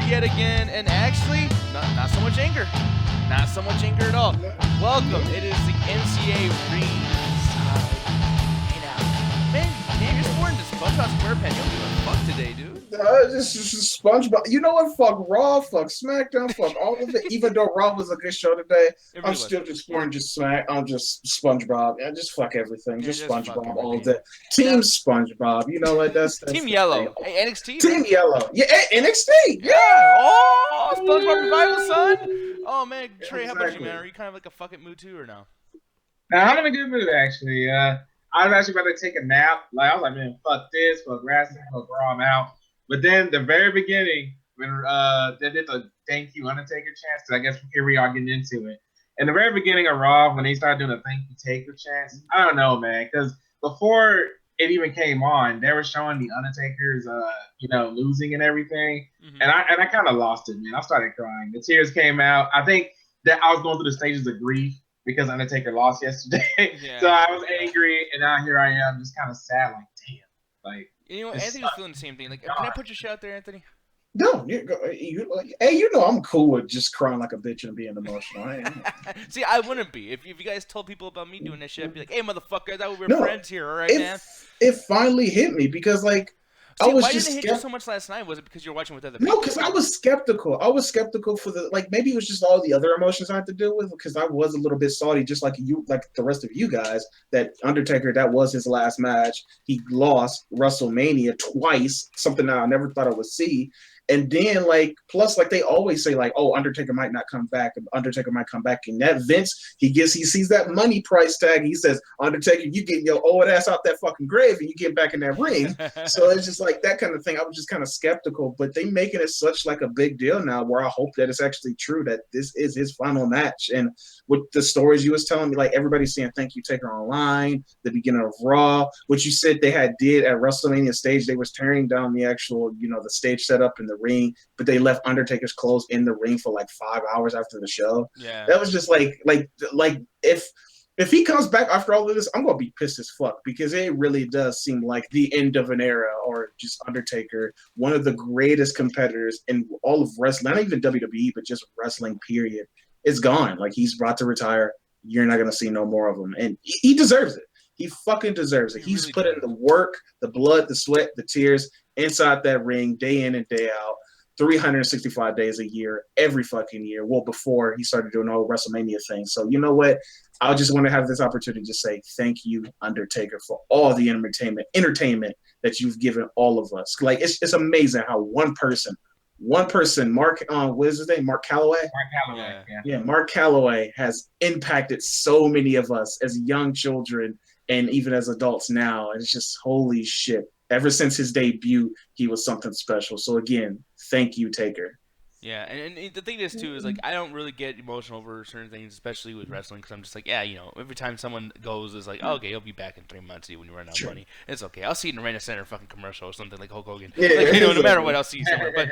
yet again, and actually, not so much anger. Not so much anger at all. Welcome. It is the MCA Ringside Hangout. Man, you're sporting this SpongeBob SquarePants. You don't give a fuck today, dude. This is SpongeBob. You know what? Fuck Raw, fuck SmackDown, fuck all of it. Even though Raw was a good show today, I'm still just sporting just Smack. I'm just SpongeBob. Yeah, just fuck everything. Just SpongeBob all day. Team SpongeBob. You know what? That's Team Yellow. Hey, NXT. Team man. Yellow. Yeah, NXT. Yeah. Oh, SpongeBob Revival, son. Oh man, Trey, how about you, man? Are you kind of like a fuck it mood too, or no? I'm in a good mood actually. I was actually about to take a nap. Like I was like, man, fuck this, fuck wrestling, fuck Raw, I'm out. But then the very beginning, when they did the thank you Undertaker chants, I guess here we are getting into it. In the very beginning of Raw, when they started doing the thank you Taker chants, I don't know, man, because before it even came on, they were showing the Undertaker's, losing and everything, and I kind of lost it, man. I started crying. The tears came out. I think that I was going through the stages of grief because Undertaker lost yesterday, so I was angry, and now here I am, just kind of sad, like damn, like. You know, Anthony was feeling the same thing. Like, can I put your shit out there, Anthony? No, you know I'm cool with just crying like a bitch and being emotional. See, I wouldn't be. If you guys told people about me doing this shit, I'd be like, hey, motherfucker, I thought we were friends here, all right, man? It finally hit me because, like, See, I was why just didn't it hit you so much last night? Was it because you were watching with other people? No, because I was skeptical. I was skeptical for maybe it was just all the other emotions I had to deal with because I was a little bit salty, just like you, like the rest of you guys, that Undertaker, that was his last match. He lost WrestleMania twice, something that I never thought I would see. And then, plus, they always say, oh, Undertaker might not come back. Undertaker might come back. And that Vince, he sees that money price tag. He says, Undertaker, you get your old ass out that fucking grave and you get back in that ring. So it's just like that kind of thing. I was just kind of skeptical. But they making it such like a big deal now where I hope that it's actually true that this is his final match. And with the stories you was telling me, everybody's saying thank you, Taker online, the beginning of Raw, what you said they did at WrestleMania stage, they was tearing down the actual, the stage setup and the ring, but they left Undertaker's clothes in the ring for 5 hours after the show. Yeah, that was just like if he comes back after all of this, I'm gonna be pissed as fuck because it really does seem like the end of an era, or just Undertaker, one of the greatest competitors in all of wrestling, not even WWE, but just wrestling period, is gone. He's about to retire. You're not gonna see no more of him, and he deserves it. He fucking deserves it. He's really put in the work, the blood, the sweat, the tears inside that ring, day in and day out, 365 days a year, every fucking year. Well, before he started doing the whole WrestleMania thing. So you know what? I just want to have this opportunity to say thank you, Undertaker, for all the entertainment that you've given all of us. It's amazing how one person, Mark, what is his name? Mark Calloway? Mark Calloway, yeah. Mark Calloway has impacted so many of us as young children and even as adults now. And it's just, holy shit. Ever since his debut, he was something special. So again, thank you, Taker. Yeah, and the thing is, too, is, I don't really get emotional over certain things, especially with wrestling, because I'm just like, every time someone goes, it's like, okay, he'll be back in 3 months when you run out of money. It's okay. I'll see you in a Arena Center fucking commercial or something like Hulk Hogan. No matter what, I'll see you somewhere. But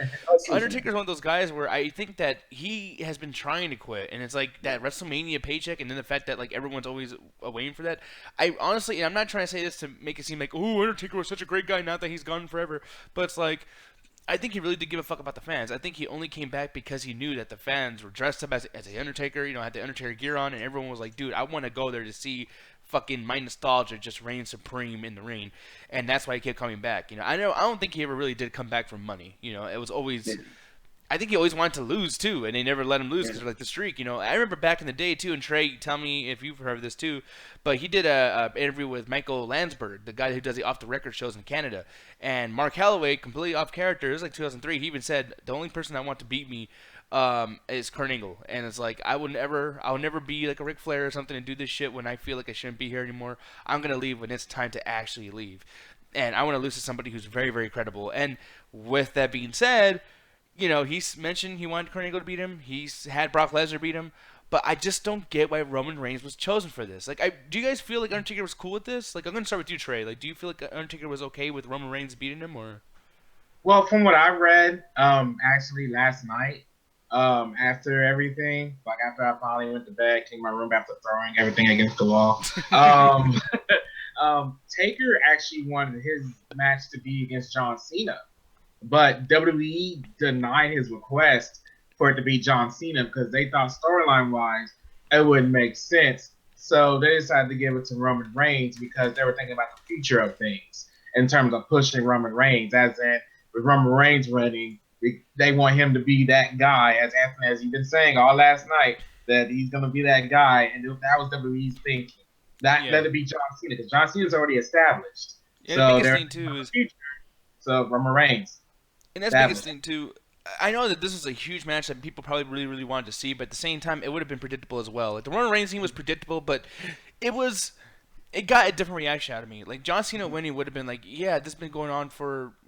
Undertaker's one of those guys where I think that he has been trying to quit, and it's like that WrestleMania paycheck, and then the fact that, everyone's always waiting for that. I honestly, and I'm not trying to say this to make it seem like, oh, Undertaker was such a great guy now that he's gone forever, but it's like, I think he really did give a fuck about the fans. I think he only came back because he knew that the fans were dressed up as the Undertaker, had the Undertaker gear on, and everyone was like, dude, I want to go there to see fucking my nostalgia just reign supreme in the ring. And that's why he kept coming back. I don't think he ever really did come back from money. It was always... I think he always wanted to lose, too, and they never let him lose because of the streak. I remember back in the day, too, and Trey, tell me if you've heard of this, too, but he did a interview with Michael Landsberg, the guy who does the off-the-record shows in Canada, and Mark Calloway, completely off character, it was 2003, he even said, the only person I want to beat me is Kurt Angle, and it's like, I'll never be like a Ric Flair or something and do this shit when I feel like I shouldn't be here anymore. I'm going to leave when it's time to actually leave, and I want to lose to somebody who's very, very credible. And with that being said, he's mentioned he wanted Kurt Angle to beat him. He's had Brock Lesnar beat him. But I just don't get why Roman Reigns was chosen for this. Do you guys feel like Undertaker was cool with this? I'm going to start with you, Trey. Do you feel like Undertaker was okay with Roman Reigns beating him, or? Well, from what I read, actually last night, after everything, after I finally went to bed, came to my room after throwing everything against the wall, Taker actually wanted his match to be against John Cena. but WWE denied his request for it to be John Cena because they thought storyline wise it wouldn't make sense. So they decided to give it to Roman Reigns because they were thinking about the future of things in terms of pushing Roman Reigns. As in, with Roman Reigns running, they want him to be that guy, as Anthony, as you've been saying all last night, that he's going to be that guy. And that was WWE's thinking. Let it be John Cena because John Cena's already established. Yeah, so the biggest thing too is future. So Roman Reigns. And that's the biggest thing too. I know that this was a huge match that people probably really, really wanted to see, but at the same time, it would have been predictable as well. Like the Roman Reigns thing was predictable, but it got a different reaction out of me. Like John Cena winning would have been like, yeah, this has been going on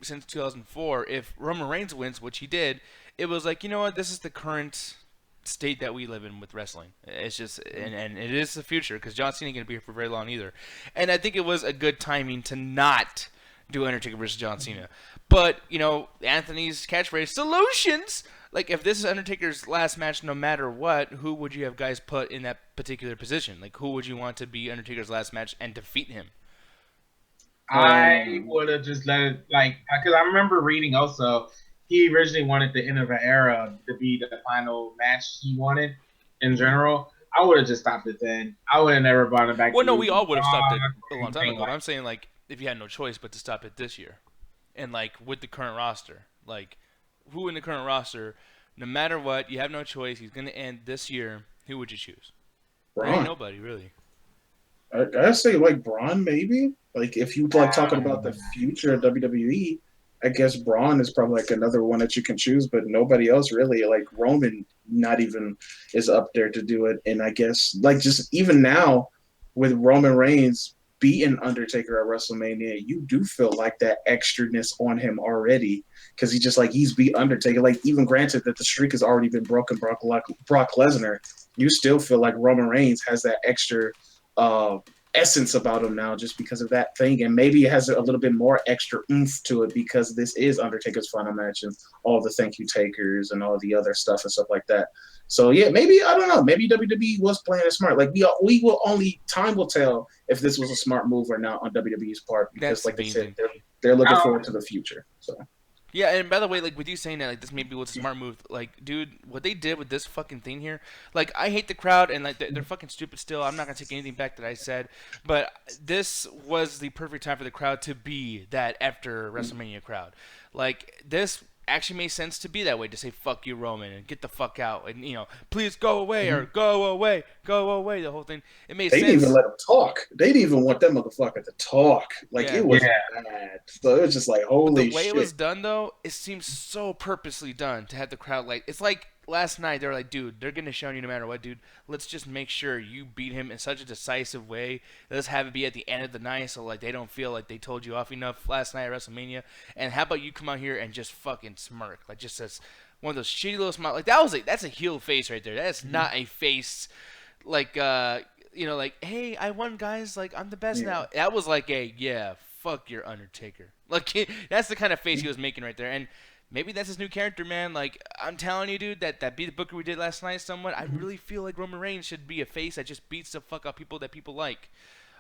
since 2004. If Roman Reigns wins, which he did, it was like, you know what, this is the current state that we live in with wrestling. It's just, and it is the future because John Cena ain't gonna be here for very long either. And I think it was a good timing to not do Undertaker versus John Cena. But, you know, Anthony's catchphrase, solutions! Like, if this is Undertaker's last match, no matter what, who would you have guys put in that particular position? Like, who would you want to be Undertaker's last match and defeat him? I would have just let it, like, because I remember reading also, he originally wanted the end of an era to be the final match he wanted in general. I would have just stopped it then. I would have never brought it back. Well, no, we all would have stopped it a long time ago. But I'm saying, like, if you had no choice but to stop it this year. And, like, with the current roster. Like, who in the current roster, no matter what, you have no choice, he's going to end this year, who would you choose? Braun. There ain't nobody, really. I'd say, like, Braun, maybe. Like, if you like talking about the future of WWE, I guess Braun is probably, like, another one that you can choose, but nobody else really. Like, Roman not even is up there to do it. And I guess, like, just even now with Roman Reigns beating Undertaker at WrestleMania, you do feel like that extraness on him already because he's beat Undertaker. Like, even granted that the streak has already been broken, Brock Lesnar, you still feel like Roman Reigns has that extra essence about him now just because of that thing, and maybe it has a little bit more extra oomph to it because this is Undertaker's final match and all the thank you takers and all the other stuff and stuff like that. So yeah, maybe, I don't know, maybe WWE was playing it smart. Like we will only, time will tell if this was a smart move or not on WWE's part because that's like they said, they're looking forward to the future. So yeah, and by the way, like with you saying that, like this maybe was a smart move. Like, dude, what they did with this fucking thing here, like I hate the crowd and like they're fucking stupid still. I'm not gonna take anything back that I said, but this was the perfect time for the crowd to be that after WrestleMania crowd. Like this actually made sense to be that way, to say fuck you Roman and get the fuck out and, you know, please go away or go away, the whole thing. It made sense. They didn't even let him talk. They didn't even want that motherfucker to talk. Like it was bad. So it was just like, holy shit. The way it was done though, it seems so purposely done to have the crowd like, it's like last night they were like, dude, they're gonna show you no matter what, dude. Let's just make sure you beat him in such a decisive way. Let's have it be at the end of the night so like they don't feel like they told you off enough last night at WrestleMania. And how about you come out here and just fucking smirk, like just as one of those shitty little smiles. Like that's a heel face right there. That's not a face like you know, like, hey, I won, guys. Like I'm the best now. That was like a fuck your Undertaker. Like that's the kind of face he was making right there. And maybe that's his new character, man. Like, I'm telling you, dude, that beat the Booker we did last night somewhat, I really feel like Roman Reigns should be a face that just beats the fuck out people that people like.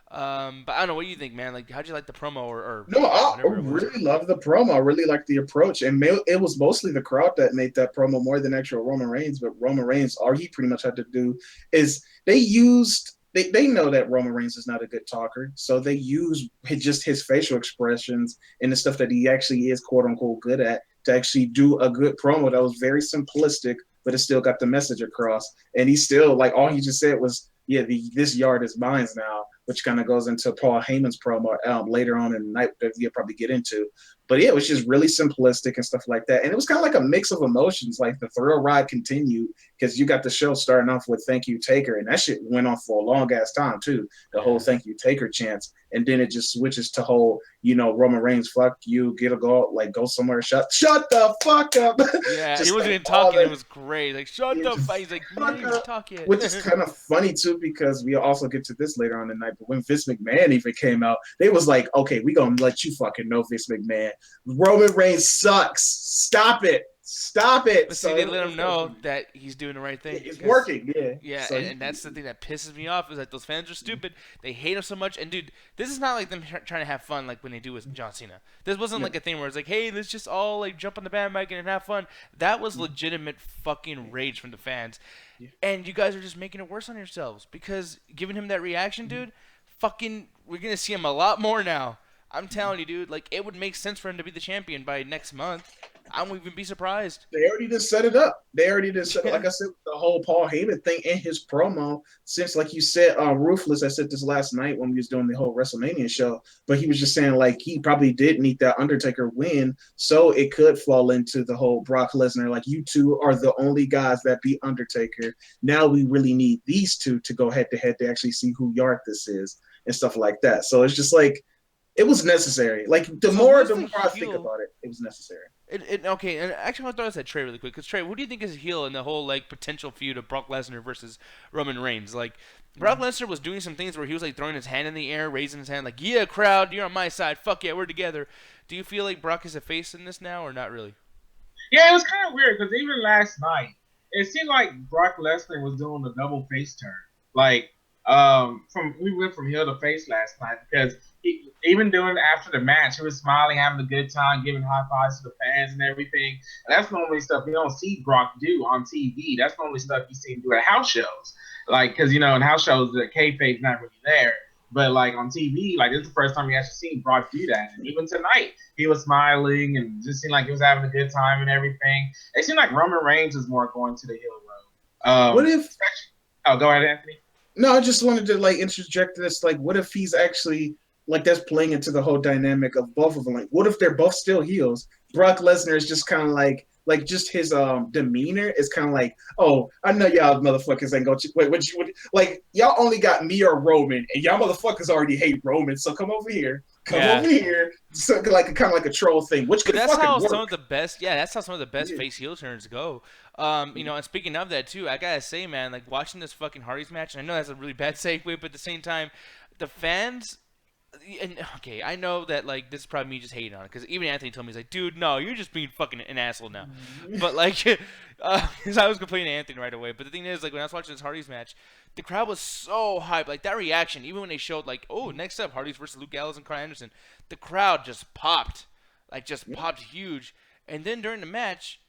But I don't know. What do you think, man? Like, how'd you like the promo or No, I really love the promo. I really like the approach. And it was mostly the crowd that made that promo more than actual Roman Reigns. But Roman Reigns, all he pretty much had to do is they know that Roman Reigns is not a good talker. So they use just his facial expressions and the stuff that he actually is quote unquote good at to actually do a good promo that was very simplistic, but it still got the message across. And he still, like, all he just said was, this yard is mine now, which kind of goes into Paul Heyman's promo later on in the night that we'll probably get into. But yeah, it was just really simplistic and stuff like that. And it was kind of like a mix of emotions. Like the thrill ride continued because you got the show starting off with Thank You Taker. And that shit went on for a long ass time too. The whole Thank You Taker chants. And then it just switches to whole, Roman Reigns, fuck you, go somewhere, shut the fuck up. Yeah, he wasn't even talking. It was great. Like, shut the fuck. He's like, not even talking. Which is kind of funny too, because we also get to this later on in the night. But when Vince McMahon even came out, they was like, okay, we gonna let you fucking know, Vince McMahon. Roman Reigns sucks. Stop it. Stop it. But see, they let him know that he's doing the right thing. It's working, yeah. Yeah, So and that's the thing that pisses me off is that those fans are stupid. They hate him so much. And dude, this is not like them trying to have fun like when they do with John Cena. This wasn't like a thing where it's like, hey, let's just all like jump on the bandwagon and have fun. That was legitimate fucking rage from the fans. Yeah. And you guys are just making it worse on yourselves because giving him that reaction, dude, fucking, we're gonna see him a lot more now. I'm telling you, dude, like, it would make sense for him to be the champion by next month. I won't even be surprised. They already just set it up. Like I said, the whole Paul Heyman thing in his promo, since, like you said, Ruthless, I said this last night when we was doing the whole WrestleMania show, but he was just saying, like, he probably did need that Undertaker win, so it could fall into the whole Brock Lesnar, like, you two are the only guys that beat Undertaker. Now we really need these two to go head-to-head to actually see who Yard this is and stuff like that. So it's just like, it was necessary. Like, the more I think about it, it was necessary. Okay, and actually I want to throw this at Trey really quick. Because, Trey, who do you think is a heel in the whole, like, potential feud of Brock Lesnar versus Roman Reigns? Like, Brock Lesnar was doing some things where he was, like, throwing his hand in the air, raising his hand, like, yeah, crowd, you're on my side. Fuck yeah, we're together. Do you feel like Brock is a face in this now or not really? Yeah, it was kind of weird because even last night, it seemed like Brock Lesnar was doing a double face turn. Like, we went from heel to face last night because even doing after the match, he was smiling, having a good time, giving high fives to the fans and everything. And that's normally stuff you don't see Brock do on TV. That's normally stuff you see him do at house shows. Like, because, you know, in house shows, the kayfabe's not really there. But, like, on TV, like, this is the first time we actually seen Brock do that. And even tonight, he was smiling and just seemed like he was having a good time and everything. It seemed like Roman Reigns was more going to the heel road. What if... Oh, go ahead, Anthony. No, I just wanted to, like, interject this. Like, what if he's actually... Like, that's playing into the whole dynamic of both of them. Like, what if they're both still heels? Brock Lesnar is just kind of like just his demeanor is kind of like, oh, I know y'all motherfuckers ain't gonna like y'all only got me or Roman, and y'all motherfuckers already hate Roman, so come over here, over here. So like kind of like a troll thing, which could fucking work. Some of the best, that's how some of the best face heel turns go. You know, and speaking of that too, I gotta say, man, like watching this fucking Hardys match, and I know that's a really bad segue, but at the same time, the fans. And okay, I know that like this is probably me just hating on it because even Anthony told me he's like, dude, no, you're just being fucking an asshole now. But like, because I was complaining to Anthony right away. But the thing is, like when I was watching this Hardys match, the crowd was so hyped. Like that reaction, even when they showed like, oh, next up Hardys versus Luke Gallows and Carl Anderson, the crowd just popped, popped huge. And then during the match,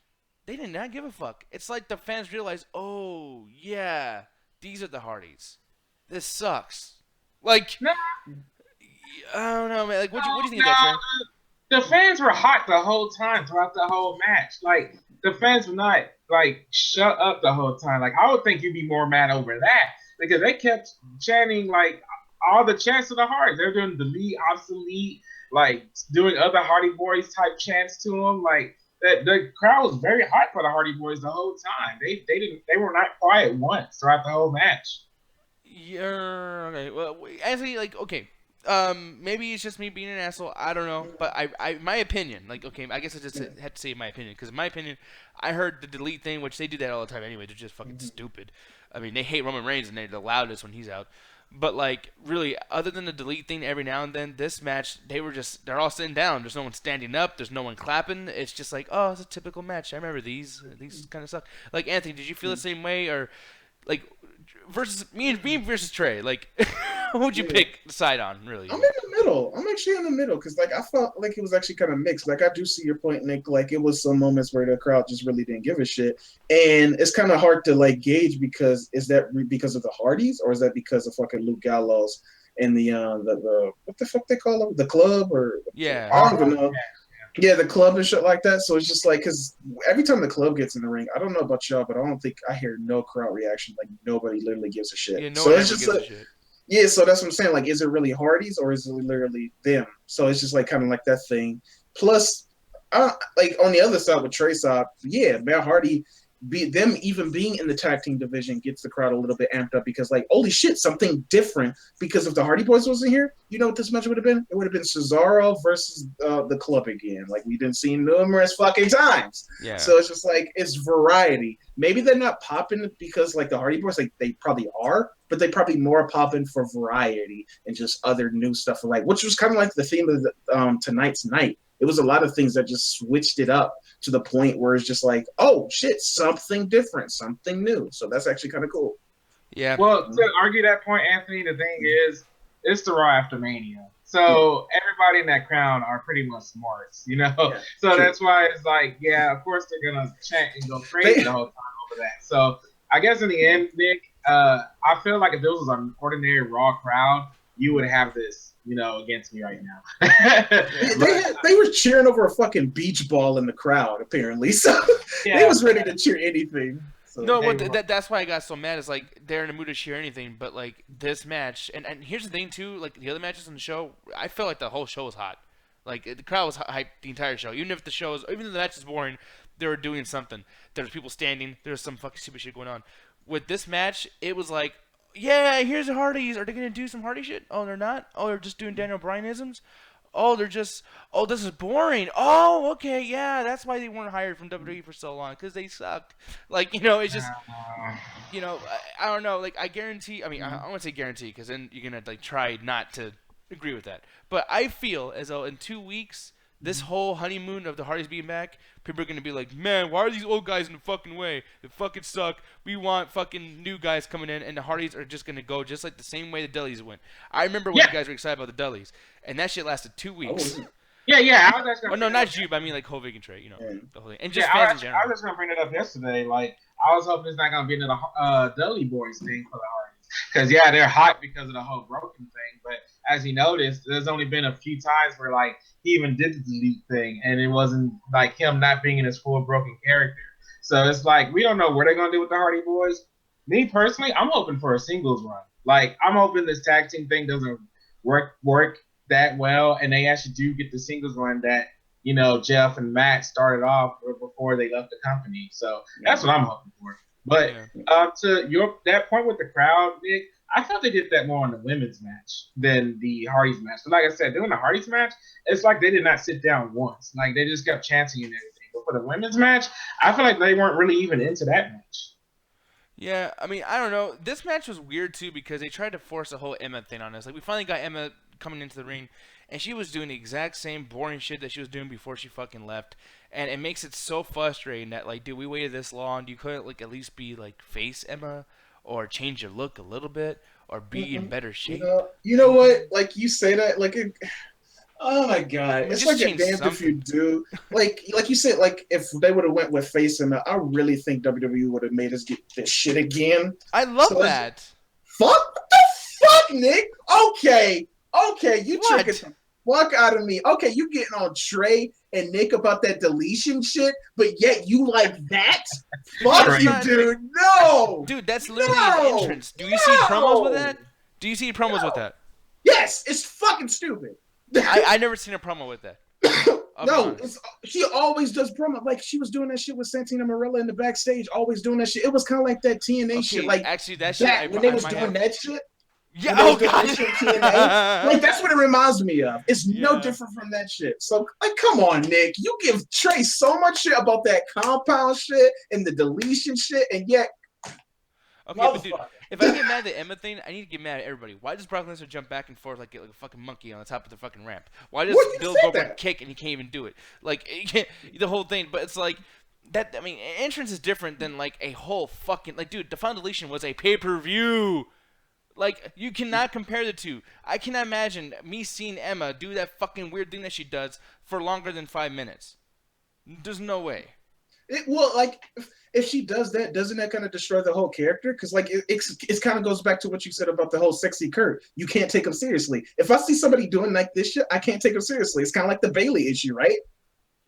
they did not give a fuck. It's like the fans realized, oh yeah, these are the Hardys. This sucks. Like. No. I don't know, man. Like, what do you think of that, Trey? The fans were hot the whole time throughout the whole match. Like, the fans were not, like, shut up the whole time. Like, I would think you'd be more mad over that because they kept chanting, like, all the chants of the Hardys. They're doing delete, obsolete, like, doing other Hardy Boys type chants to them. Like, the crowd was very hot for the Hardy Boys the whole time. They were not quiet once throughout the whole match. Yeah, okay. Well, actually, like, okay. Maybe it's just me being an asshole. I don't know, but my opinion, like, okay, I guess I just had to say my opinion because in my opinion, I heard the delete thing, which they do that all the time anyway. They're just fucking stupid. I mean, they hate Roman Reigns and they're the loudest when he's out. But like, really, other than the delete thing, every now and then, this match, they're all sitting down. There's no one standing up. There's no one clapping. It's just like, oh, it's a typical match. I remember these. These kind of suck. Like Anthony, did you feel the same way or like? Versus me versus Trey, like, who would you pick the side on, really? I'm in the middle. I'm actually in the middle because, like, I felt like it was actually kind of mixed. Like, I do see your point, Nick. Like, it was some moments where the crowd just really didn't give a shit, and it's kind of hard to like gauge because is that because of the Hardys or is that because of fucking Luke Gallows and the what the fuck they call them, the club or yeah, I don't even know. Yeah, the club and shit like that. So it's just like, because every time the club gets in the ring, I don't know about y'all, but I don't think I hear no crowd reaction. Like, nobody literally gives a shit. Yeah, no one gives a shit. Yeah, so that's what I'm saying. Like, is it really Hardys or is it literally them? So it's just like kind of like that thing. Plus, like on the other side with Trey Side, yeah, Matt Hardy, them even being in the tag team division gets the crowd a little bit amped up because, like, holy shit, something different. Because if the Hardy Boys wasn't here, you know what this match would have been? It would have been Cesaro versus the club again. Like, we've been seeing numerous fucking times. Yeah. So it's just like, it's variety. Maybe they're not popping because, like, the Hardy Boys, like, they probably are, but they probably more popping for variety and just other new stuff. Like, which was kind of like the theme of tonight's night. It was a lot of things that just switched it up to the point where it's just like, oh shit, something different, something new. So that's actually kind of cool. Yeah. Well, to argue that point, Anthony, the thing is, it's the Raw after Mania. So everybody in that crowd are pretty much smarts, Yeah, so true. that's why it's like, yeah, of course they're gonna chant and go crazy the whole time over that. So I guess in the end, Nick, I feel like if this was an ordinary Raw crowd, you would have this, against me right now. They were cheering over a fucking beach ball in the crowd, apparently. So they was ready to cheer anything. So. No, that's why I got so mad. Is like they're in the mood to cheer anything, but like this match, and here's the thing too. Like the other matches on the show, I felt like the whole show was hot. Like the crowd was hyped the entire show. Even if the match is boring, they were doing something. There was people standing. There was some fucking stupid shit going on. With this match, it was like, yeah, here's the Hardys. Are they gonna do some Hardy shit? Oh, they're not. Oh, they're just doing Daniel Bryan-isms. Oh, this is boring. Oh, okay, yeah, that's why they weren't hired from WWE for so long, because they suck. Like, it's just, I don't know. Like, I guarantee, I don't want to say guarantee, because then you're going to, like, try not to agree with that. But I feel as though in 2 weeks, this whole honeymoon of the Hardys being back, people are going to be like, man, why are these old guys in the fucking way? They fucking suck. We want fucking new guys coming in, and the Hardys are just going to go just like the same way the Dudleys went. I remember when you guys were excited about the Dudleys, and that shit lasted 2 weeks. Yeah. I was actually no, not you, but I mean like Hovig and Trey, the whole thing. And just fans in general. I was just going to bring it up yesterday. Like, I was hoping it's not going to be another Dudley Boys thing for the Hardys. Because, yeah, they're hot because of the whole broken thing. But as you noticed, there's only been a few times where, like, he even did the delete thing, and it wasn't, like, him not being in his full broken character. So it's like, we don't know what they're going to do with the Hardy Boys. Me, personally, I'm hoping for a singles run. Like, I'm hoping this tag team thing doesn't work that well, and they actually do get the singles run that, Jeff and Matt started off before they left the company. So that's what I'm hoping for. But to that point with the crowd, Nick, I thought they did that more on the women's match than the Hardys match. But like I said, doing the Hardys match, it's like they did not sit down once. Like they just kept chanting and everything. But for the women's match, I feel like they weren't really even into that match. Yeah, I mean, I don't know. This match was weird too because they tried to force a whole Emma thing on us. Like we finally got Emma coming into the ring, and she was doing the exact same boring shit that she was doing before she fucking left. And it makes it so frustrating that, like, dude, we waited this long. You couldn't, like, at least be, like, face Emma or change your look a little bit or be in better shape. You know what? Like, you say that, like, oh, my God. I mean, it's like a damned if you do. Like you said, like, if they would have went with face Emma, I really think WWE would have made us get this shit again. I love that. Fuck? What the fuck, Nick? Okay, you tricking the fuck out of me. Okay, you getting on Trey and Nick about that deletion shit, but yet you like that? Fuck you, dude. No! Dude, that's literally an entrance. Do you see promos with that? Do you see promos with that? Yes, it's fucking stupid. I never seen a promo with that. No, she always does promo. Like, she was doing that shit with Santina Marella in the backstage, always doing that shit. It was kind of like that TNA shit. Like, actually, that shit. When they was doing that shit. Yeah, oh god. Like that's what it reminds me of. It's no different from that shit. So like, come on, Nick. You give Trey so much shit about that compound shit and the deletion shit, and yet. Okay, but dude, if I get mad at the Emma thing, I need to get mad at everybody. Why does Brock Lesnar jump back and forth like a fucking monkey on the top of the fucking ramp? Why does Bill Goldberg kick and he can't even do it? Like the whole thing. But it's like that. I mean, entrance is different than like a whole fucking like, dude. The Final Deletion was a pay-per-view. Like, you cannot compare the two. I cannot imagine me seeing Emma do that fucking weird thing that she does for longer than 5 minutes. There's no way. If she does that, doesn't that kind of destroy the whole character? Because, like, it kind of goes back to what you said about the whole sexy Kurt. You can't take him seriously. If I see somebody doing like this shit, I can't take him seriously. It's kind of like the Bailey issue, right?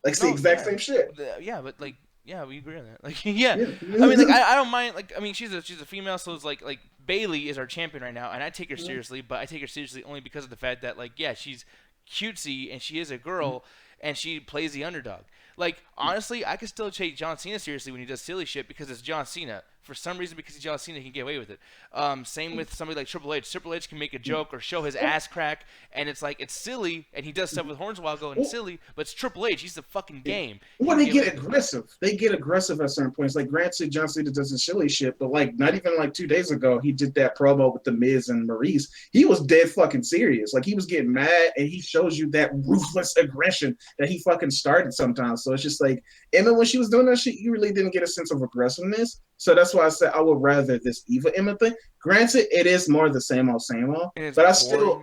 Like, it's the exact same shit. Yeah, but, like, yeah, we agree on that. Like, yeah. I mean, like, I don't mind. Like, I mean, she's a female, so it's like Bailey is our champion right now, and I take her seriously, but I take her seriously only because of the fact that, like, yeah, she's cutesy and she is a girl and she plays the underdog. Like, honestly, I can still take John Cena seriously when he does silly shit because it's John Cena. for some reason, because he's John Cena, he can get away with it. Same with somebody like Triple H. Triple H can make a joke or show his ass crack, and it's like it's silly, and he does stuff with Hornswoggle and silly, but it's Triple H. He's the fucking game. Well, they get aggressive. They get aggressive at certain points. Like, granted, John Cena does the silly shit, but like not even like 2 days ago, he did that promo with The Miz and Maurice. He was dead fucking serious. Like, he was getting mad, and he shows you that ruthless aggression that he fucking started sometimes. So it's just like, Emma, when she was doing that shit, you really didn't get a sense of aggressiveness. So that's why I said I would rather this Eva Emma thing. Granted, it is more the same old, but I still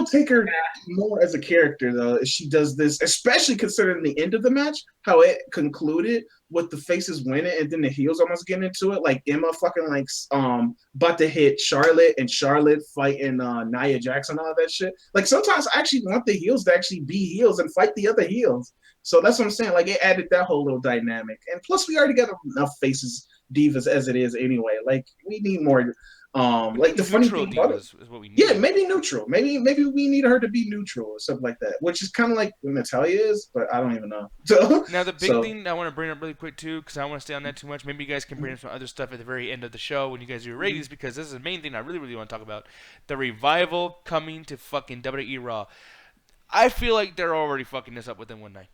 take her more as a character though. If she does this, especially considering the end of the match, how it concluded with the faces winning and then the heels almost getting into it. Like Emma fucking like about to hit Charlotte and Charlotte fighting Nia Jax and all that shit. Like sometimes I actually want the heels to actually be heels and fight the other heels. So that's what I'm saying. Like it added that whole little dynamic. And plus we already got enough faces divas as it is anyway. Like we need more like the funny thing about it is what we need. Yeah, maybe neutral. Maybe we need her to be neutral or something like that. Which is kind of like what Natalia is, but I don't even know. So, now the big thing I want to bring up really quick too, because I don't want to stay on that too much. Maybe you guys can bring up some other stuff at the very end of the show when you guys do your ratings, because this is the main thing I really want to talk about. The revival coming to fucking WWE Raw. I feel like they're already fucking this up within one night.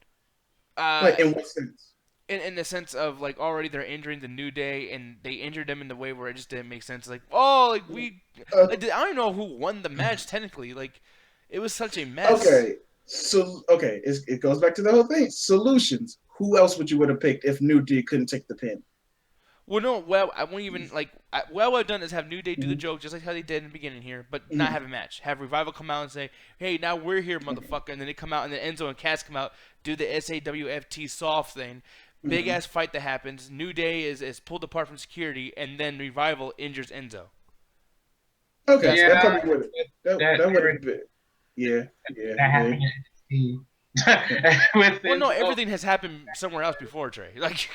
Like in what sense? In the sense of like already they're injuring the New Day, and they injured them in the way where it just didn't make sense. Like I don't know who won the match technically. Like it was such a mess. It goes back to the whole thing. Solutions. Who else would you have picked if New Day couldn't take the pin? Well, no. Well, I won't even like. What I've done is have New Day do the joke just like how they did in the beginning here, but not have a match. Have Revival come out and say, "Hey, now we're here, motherfucker," and then they come out, and then Enzo and Cass come out, do the SAWFT soft thing. Big ass fight that happens. New Day is pulled apart from security, and then Revival injures Enzo. Okay, yeah, that probably would have been. Yeah. That happened in well, no, everything has happened somewhere else before, Trey. Like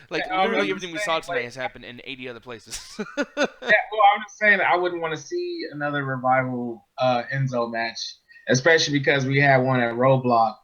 literally everything we saw tonight has happened in 80 other places. Well, I'm just saying that I wouldn't want to see another Revival Enzo match, especially because we had one at Roadblock.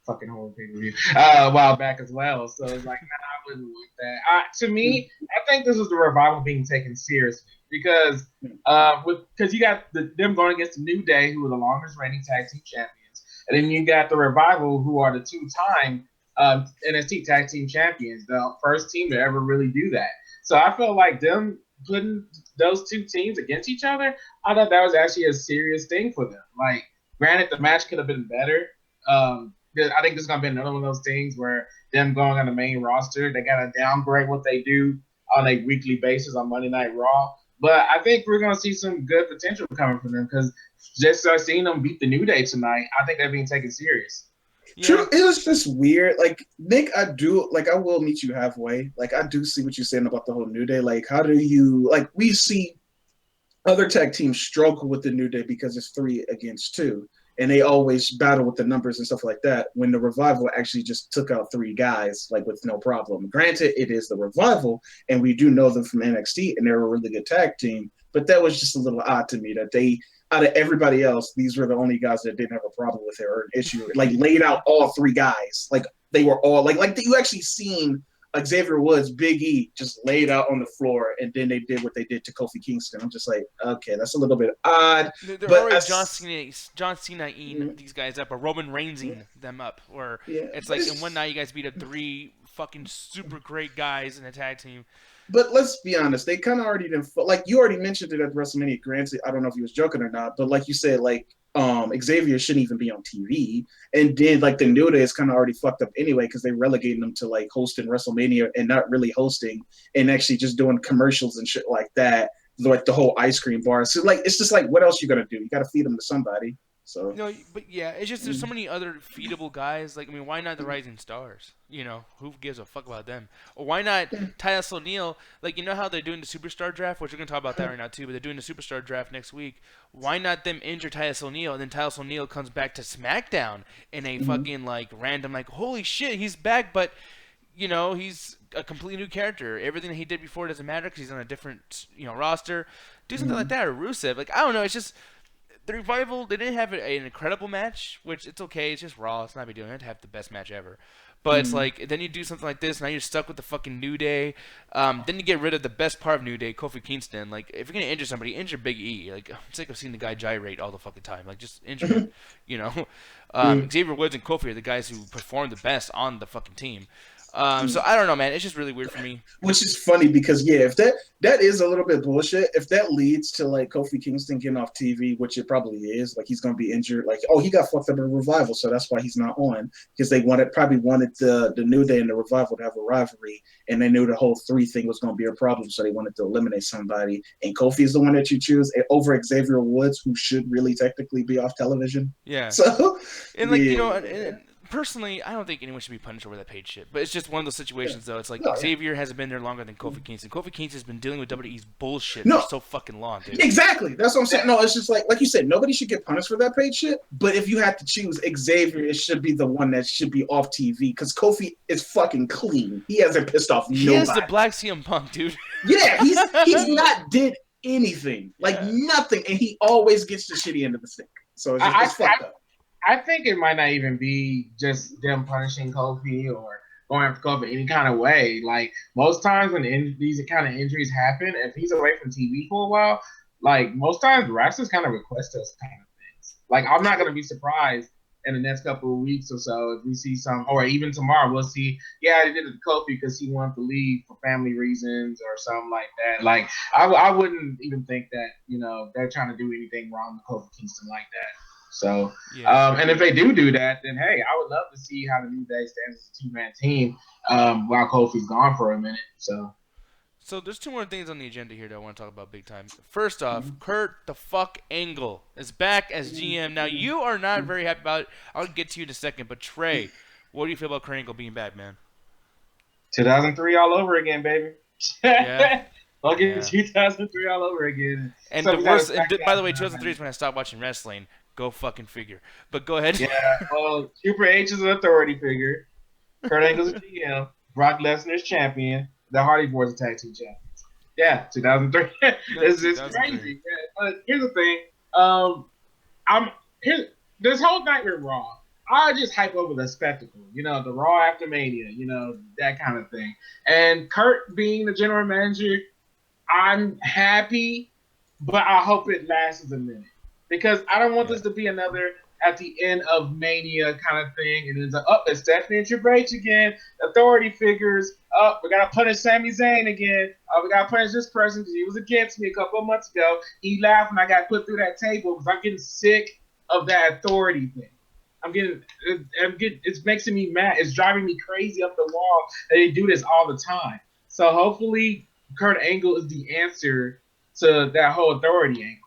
Fucking whole pay-per-view a while back as well. So it's like, nah, I wouldn't want that. To me, I think this is the Revival being taken seriously because you got them going against the New Day, who are the longest reigning tag team champions, and then you got the Revival, who are the 2-time NXT tag team champions, the first team to ever really do that. So I feel like them putting those two teams against each other, I thought that was actually a serious thing for them. Like, granted, the match could have been better. I think this is going to be another one of those things where them going on the main roster, they got to downgrade what they do on a weekly basis on Monday Night Raw. But I think we're going to see some good potential coming from them because just seeing them beat the New Day tonight, I think they're being taken serious. Yeah. True, it was just weird. Like, Nick, I will meet you halfway. Like, I do see what you're saying about the whole New Day. Like, how do you, like, we see other tag teams struggle with the New Day because it's 3 against 2. And they always battle with the numbers and stuff like that when the Revival actually just took out 3 guys, like, with no problem. Granted, it is the Revival, and we do know them from NXT, and they're a really good tag team. But that was just a little odd to me that they, out of everybody else, these were the only guys that didn't have a problem with it or an issue. Like, laid out all 3 guys. Like, they were all, like you actually seen Xavier Woods, Big E, just laid out on the floor, and then they did what they did to Kofi Kingston. I'm just like, okay, that's a little bit odd. They're already John Cena-ing these guys up, or Roman Reigns-ing them up. Or it's like in one night you guys beat up 3 fucking super great guys in a tag team. But let's be honest, they kind of already didn't. Like you already mentioned it at WrestleMania. Granted, I don't know if he was joking or not, but like you said, like Xavier shouldn't even be on TV. And then like the New Day is kind of already fucked up anyway because they relegated them to like hosting WrestleMania and not really hosting and actually just doing commercials and shit like that, like the whole ice cream bar. So like it's just like what else you gonna do? You got to feed them to somebody. So no, but yeah, it's just there's so many other feedable guys. Like I mean, why not the Rising Stars? You know, who gives a fuck about them? Or why not Titus O'Neil? Like you know how they're doing the Superstar Draft, which we're gonna talk about that right now too. But they're doing the Superstar Draft next week. Why not them injure Titus O'Neil and then Titus O'Neil comes back to SmackDown in a fucking like random like holy shit he's back, but you know he's a completely new character. Everything that he did before doesn't matter because he's on a different roster. Do something like that or Rusev. Like I don't know. It's just. the Revival, they didn't have an incredible match, which it's okay. It's just Raw. It's not a big deal. They didn't have the best match ever. But it's like, then you do something like this, now you're stuck with the fucking New Day. Then you get rid of the best part of New Day, Kofi Kingston. Like, if you're going to injure somebody, injure Big E. Like, I'm sick of seeing the guy gyrate all the fucking time. Like, just injure him, you know? Xavier Woods and Kofi are the guys who perform the best on the fucking team. So I don't know, man. It's just really weird for me. Which is funny because if that is a little bit bullshit. If that leads to like Kofi Kingston getting off TV, which it probably is, like he's gonna be injured. Like, oh, he got fucked up in Revival, so that's why he's not on, because they probably wanted the New Day and the Revival to have a rivalry, and they knew the whole 3 thing was gonna be a problem, so they wanted to eliminate somebody. And Kofi is the one that you choose over Xavier Woods, who should really technically be off television. Yeah. So and like and personally, I don't think anyone should be punished over that paid shit. But it's just one of those situations, though. It's like Xavier hasn't been there longer than Kofi Kingston. Kofi Kingston's been dealing with WWE's bullshit for so fucking long, dude. Exactly. That's what I'm saying. No, it's just like you said, nobody should get punished for that paid shit. But if you had to choose Xavier, it should be the one that should be off TV, because Kofi is fucking clean. He hasn't pissed off nobody. He has the Black CM Punk, dude. Yeah, he's not did anything, like nothing, and he always gets the shitty end of the stick. So it's fucked up. I think it might not even be just them punishing Kofi or going after Kofi any kind of way. Like, most times when these kind of injuries happen, if he's away from TV for a while, like, most times wrestlers kind of request those kind of things. Like, I'm not going to be surprised in the next couple of weeks or so if we see some, or even tomorrow, we'll see, they did it to Kofi because he wanted to leave for family reasons or something like that. Like, I wouldn't even think that, they're trying to do anything wrong with Kofi Kingston like that. So, and if they do that, then hey, I would love to see how the New Day stands as a 2-man team while Kofi's gone for a minute. So there's 2 more things on the agenda here that I want to talk about big time. First off, Kurt the fuck Angle is back as GM. Now, you are not very happy about it. I'll get to you in a second. But Trey, what do you feel about Kurt Angle being back, man? 2003 all over again, baby. Yeah. Fucking 2003 all over again. And the worst. And by the way, 2003 is when I stopped watching wrestling. Go fucking figure. But go ahead. Yeah, well, Super H is an authority figure. Kurt Angle's a GM. Brock Lesnar's champion. The Hardy Boys are tag team champions. Yeah, 2003. It's crazy. Yeah, but here's the thing. This whole night with Raw, I just hype over the spectacle. The Raw after Mania. That kind of thing. And Kurt being the general manager, I'm happy, but I hope it lasts a minute. Because I don't want this to be another at the end of Mania kind of thing. And it's it's Stephanie and Triple H again. Authority figures. We got to punish Sami Zayn again. We got to punish this person because he was against me a couple of months ago. He laughed when I got put through that table because I'm getting sick of that authority thing. It's making me mad. It's driving me crazy up the wall that they do this all the time. So hopefully Kurt Angle is the answer to that whole authority angle.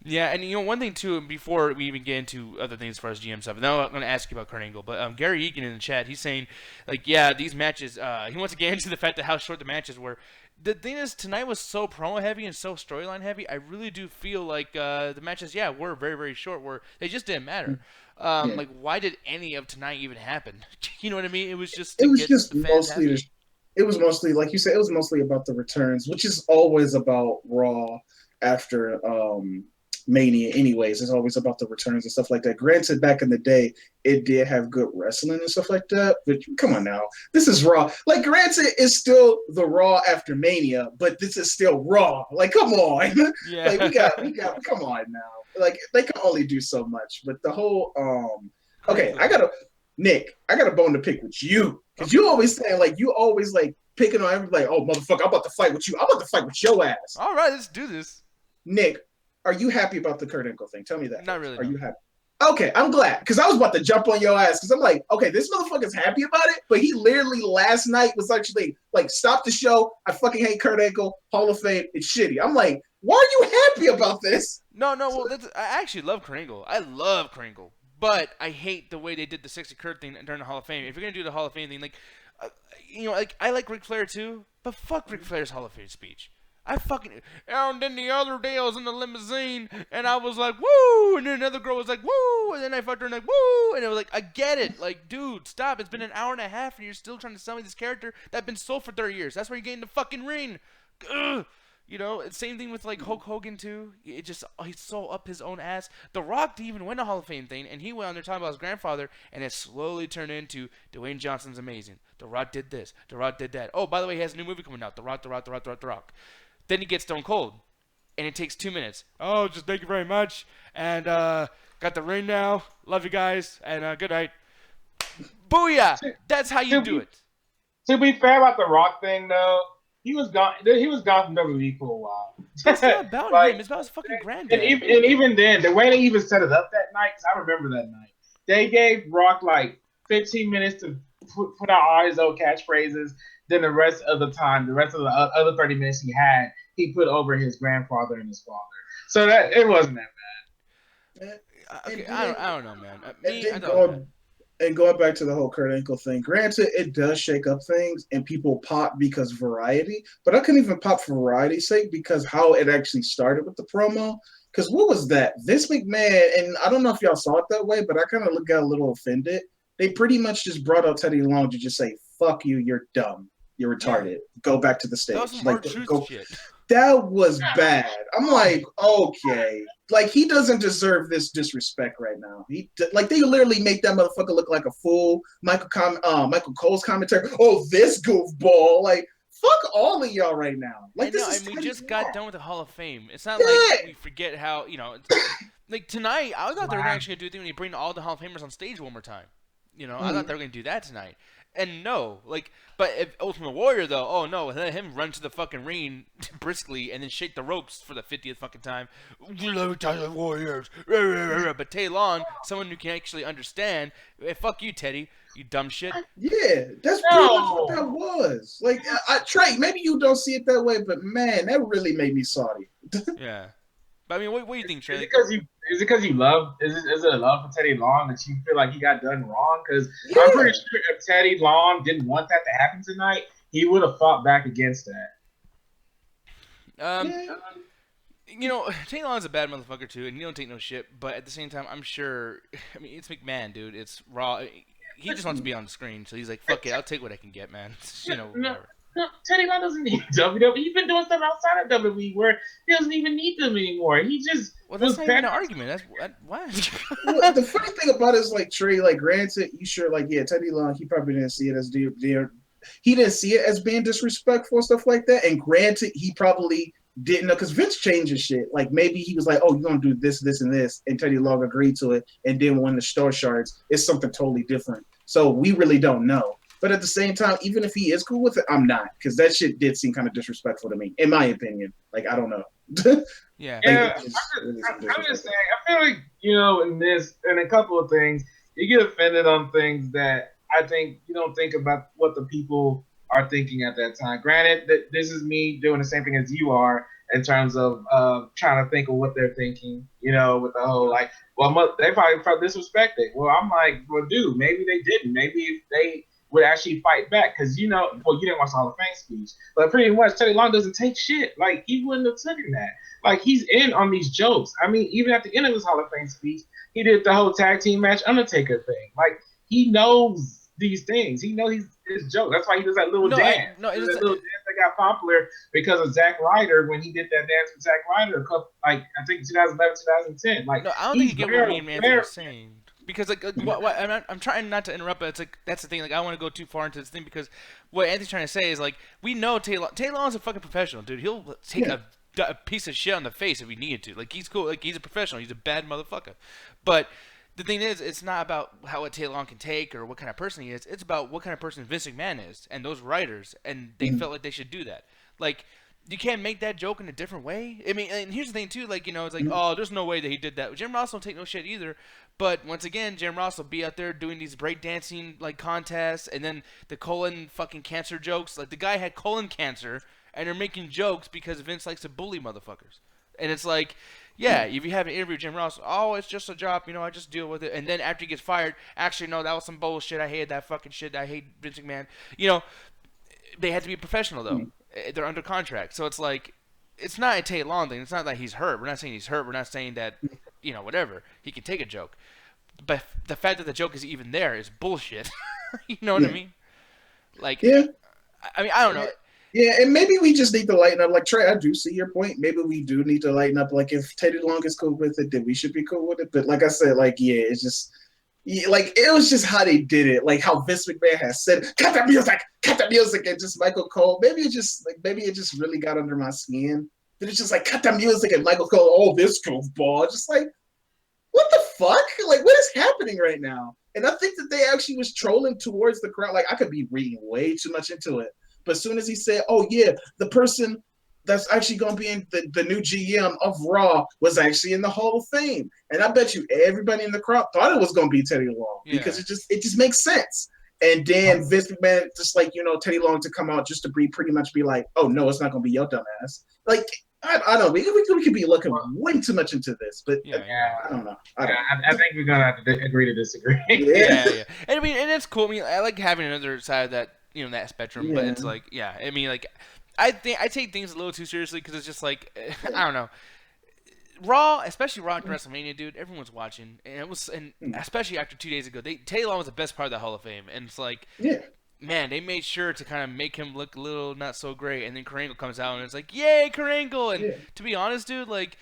Yeah, and one thing too, before we even get into other things as far as GM stuff, and now I'm going to ask you about Kurt Angle, but Gary Egan in the chat, he's saying, like, these matches, he wants to get into the fact that how short the matches were. The thing is, tonight was so promo heavy and so storyline heavy, I really do feel like the matches, were very, very short, they just didn't matter. Like, why did any of tonight even happen? You know what I mean? It was just mostly, it was mostly, like you said, it was mostly about the returns, which is always about Raw after Mania anyways. It's always about the returns and stuff like that. Granted, back in the day, it did have good wrestling and stuff like that, but come on now. This is Raw. Like, granted, it's still the Raw after Mania, but this is still Raw. Like, come on. Yeah. Like, we got, come on now. Like, they can only do so much, but the whole, okay, Nick, I got a bone to pick with you, because you always saying, like, picking on everybody, oh, motherfucker, I'm about to fight with you. I'm about to fight with your ass. All right, let's do this. Nick, are you happy about the Kurt Angle thing? Tell me that. Not really. Are you happy? Okay, I'm glad, because I was about to jump on your ass, because I'm like, okay, this motherfucker's happy about it, but he literally last night was actually like, stop the show. I fucking hate Kurt Angle. Hall of Fame. It's shitty. I'm like, why are you happy about this? No. Well, I actually love Kurt Angle. I love Kurt Angle, but I hate the way they did the sexy Kurt thing during the Hall of Fame. If you're gonna do the Hall of Fame thing, like, like, I like Ric Flair too, but fuck Ric Flair's Hall of Fame speech. And then the other day I was in the limousine and I was like, woo! And then another girl was like, woo! And then I fucked her and like, woo! And it was like, I get it. Like, dude, stop. It's been an hour and a half and you're still trying to sell me this character that's been sold for 30 years. That's where you get in the fucking ring. Ugh. You know, same thing with like Hulk Hogan too. He's so up his own ass. The Rock didn't even win a Hall of Fame thing, and he went on there talking about his grandfather, and it slowly turned into Dwayne Johnson's amazing. The Rock did this. The Rock did that. Oh, by the way, he has a new movie coming out. The Rock, The Rock, The Rock, The Rock, The Rock. Then he gets Stone Cold, and it takes 2 minutes. Oh, just thank you very much, and got the ring now. Love you guys, and good night. Booyah! That's how you do it. To be fair about the Rock thing, though, he was gone. He was gone from WWE for a while. It's not about like, him. It's about his fucking granddad. And even then, the way they even set it up that night, because I remember that night, they gave Rock like 15 minutes to put out all his old catchphrases. Then the rest of the time, the rest of the other 30 minutes he put over his grandfather and his father. So that it wasn't that bad. Okay, I don't know, man. And going back to the whole Kurt Angle thing, granted, it does shake up things and people pop because variety, but I couldn't even pop for variety's sake because how it actually started with the promo. Because what was that? Vince McMahon, and I don't know if y'all saw it that way, but I kind of got a little offended. They pretty much just brought out Teddy Long to just say, fuck you, you're dumb. You're retarded. Go back to the stage. That was some hard truth shit. That was bad. I'm like, okay. Like, he doesn't deserve this disrespect right now. They literally make that motherfucker look like a fool. Michael Cole's commentary. Oh, this goofball. Like, fuck all of y'all right now. Like, we just got done with the Hall of Fame. It's not like we forget how, like tonight, I thought they were actually going to do a thing when you bring all the Hall of Famers on stage one more time. I thought they were going to do that tonight. And no, but if Ultimate Warrior though, oh no, let him run to the fucking ring briskly and then shake the ropes for the 50th fucking time. Warriors, but Tay Long, someone who can actually understand. Hey, fuck you, Teddy, you dumb shit. Yeah, that's pretty much what that was. Like, Trey, maybe you don't see it that way, but man, that really made me salty. Yeah. But I mean, what do you think, Trey? Is it because you love? Is it a love for Teddy Long that you feel like he got done wrong? Because I'm pretty sure if Teddy Long didn't want that to happen tonight, he would have fought back against that. Teddy Long's a bad motherfucker too, and he don't take no shit. But at the same time, I'm sure. I mean, it's McMahon, dude. It's Raw. He just wants to be on the screen, so he's like, "Fuck it, I'll take what I can get, man." Whatever. No, Teddy Long doesn't need WWE. He's been doing stuff outside of WWE where he doesn't even need them anymore. He just that's not even an argument. That's why. Well, the funny thing about it is, like, Trey, like, granted, you sure, like, yeah, Teddy Long, he probably didn't see it as he didn't see it as being disrespectful and stuff like that. And granted, he probably didn't know because Vince changes shit. Like, maybe he was like, "Oh, you're gonna do this, this, and this," and Teddy Long agreed to it. And then when the store shards, it's something totally different. So we really don't know. But at the same time, even if he is cool with it, I'm not, because that shit did seem kind of disrespectful to me, in my opinion. Like, I don't know. Yeah. I'm just saying. I feel like in a couple of things, you get offended on things that I think you don't think about what the people are thinking at that time. Granted, that this is me doing the same thing as you are in terms of trying to think of what they're thinking. With the whole like, well, they probably felt disrespected. Well, I'm like, well, dude, maybe they didn't. Maybe if they would actually fight back because you didn't watch the Hall of Fame speech, but pretty much Teddy Long doesn't take shit. Like, he wouldn't have taken that. Like, he's in on these jokes. I mean, even at the end of his Hall of Fame speech, he did the whole tag team match Undertaker thing. Like, he knows these things. He knows his joke. That's why he does that little dance. That little dance that got popular because of Zack Ryder when he did that dance with Zack Ryder I think 2011, 2010. Like, no, I don't think you get what me and Anthony are saying. Because I'm trying not to interrupt, but it's like that's the thing. Like, I don't want to go too far into this thing because what Anthony's trying to say is like we know Tay Long's a fucking professional, dude. He'll take a piece of shit on the face if he needed to. Like, he's cool. Like, he's a professional. He's a bad motherfucker. But the thing is, it's not about what Tay Long can take or what kind of person he is. It's about what kind of person Vince McMahon is and those writers, and they felt like they should do that. Like, you can't make that joke in a different way. I mean, and here's the thing too. Like, it's like, oh, there's no way that he did that. Jim Ross don't take no shit either. But once again, Jim Ross will be out there doing these breakdancing like contests, and then the colon fucking cancer jokes. Like, the guy had colon cancer, and they're making jokes because Vince likes to bully motherfuckers. And it's like, yeah, if you have an interview with Jim Ross, oh, it's just a job, I just deal with it. And then after he gets fired, actually, no, that was some bullshit. I hated that fucking shit. I hate Vince McMahon. They had to be professional though. They're under contract, so it's like, it's not a Tay Long thing. It's not that he's hurt. We're not saying he's hurt. We're not saying that, whatever. He can take a joke. But the fact that the joke is even there is bullshit. You know what I mean? Like, yeah. I mean, I don't know. Yeah, and maybe we just need to lighten up. Like Trey, I do see your point. Maybe we do need to lighten up. Like if Teddy Long is cool with it, then we should be cool with it. But like I said, like yeah, it's just like it was just how they did it. Like how Vince McMahon has said, cut the music," and just Michael Cole. Maybe it just really got under my skin. That it's just like cut the music and Michael Cole. Oh, this goofball. Just like what the fuck? Like what is happening right now? And I think that they actually was trolling towards the crowd. Like I could be reading way too much into it. But as soon as he said, "Oh yeah, the person that's actually going to be in the new GM of Raw was actually in the Hall of Fame," and I bet you everybody in the crowd thought it was going to be Teddy Long because it just makes sense. And then Vince McMahon just like Teddy Long to come out just to pretty much be like, "Oh no, it's not going to be your dumbass." Like I don't know, we could be looking way too much into this, but I don't know. I think we're gonna have to agree to disagree. Yeah. And I mean, and it's cool. I mean, I like having another side of that. That spectrum, but it's like, I mean, like, I take things a little too seriously because it's just like, I don't know, Raw, especially Raw after WrestleMania, dude. Everyone's watching, and especially after 2 days ago, Teddy Long was the best part of the Hall of Fame, and it's like, man, they made sure to kind of make him look a little not so great, and then Kurt Angle comes out and it's like, yay, Kurt Angle, and to be honest, dude, like.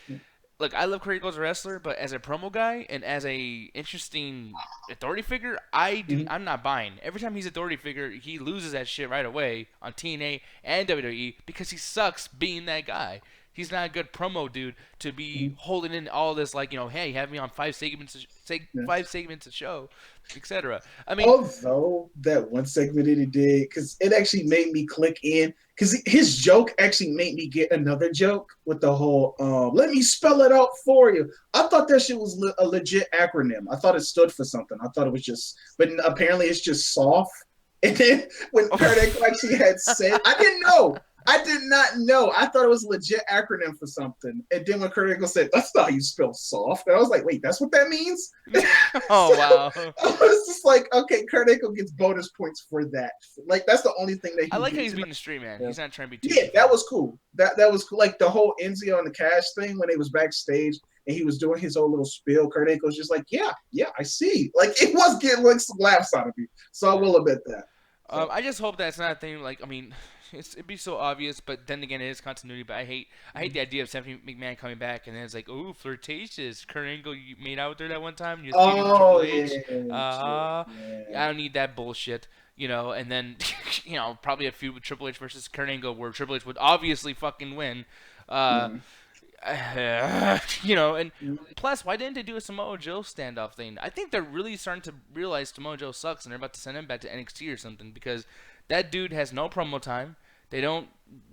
Look, I love Kurt Angle as a wrestler, but as a promo guy and as a interesting authority figure, I'm not buying. Every time he's an authority figure, he loses that shit right away on TNA and WWE because he sucks being that guy. He's not a good promo dude to be holding in all this like, hey, have me on 5 segments a show, etc. I mean, although that one segment that he did, because it actually made me click in, because his joke actually made me get another joke with the whole let me spell it out for you. I thought that shit was a legit acronym. I thought it stood for something. I thought it was just, but apparently it's just soft. And then when Kurt Angle actually had said, I didn't know. I did not know. I thought it was a legit acronym for something. And then when Kurt Angle said, "That's not how you spell soft," and I was like, "Wait, that's what that means?" Oh, wow. I was just like, okay, Kurt Angle gets bonus points for that. Like, that's the only thing that he I like gets. how he's being the street man. He's not trying to be too. Yeah, that was cool. That was cool. Like the whole Enzo and the Cash thing when they was backstage and he was doing his own little spiel. Kurt Angle was just like, yeah, I see. Like it was getting like some laughs out of me. So I will admit that. So. I just hope that's not a thing. Like, I mean, it'd be so obvious, but then again, it is continuity. But I hate the idea of Stephanie McMahon coming back and then it's like, ooh, flirtatious. Kurt Angle, you made out with her that one time. You Triple H. I don't need that bullshit. And then, probably a feud with Triple H versus Kurt Angle where Triple H would obviously fucking win. And plus, why didn't they do a Samoa Joe standoff thing? I think they're really starting to realize Samoa Joe sucks, and they're about to send him back to NXT or something because that dude has no promo time. They don't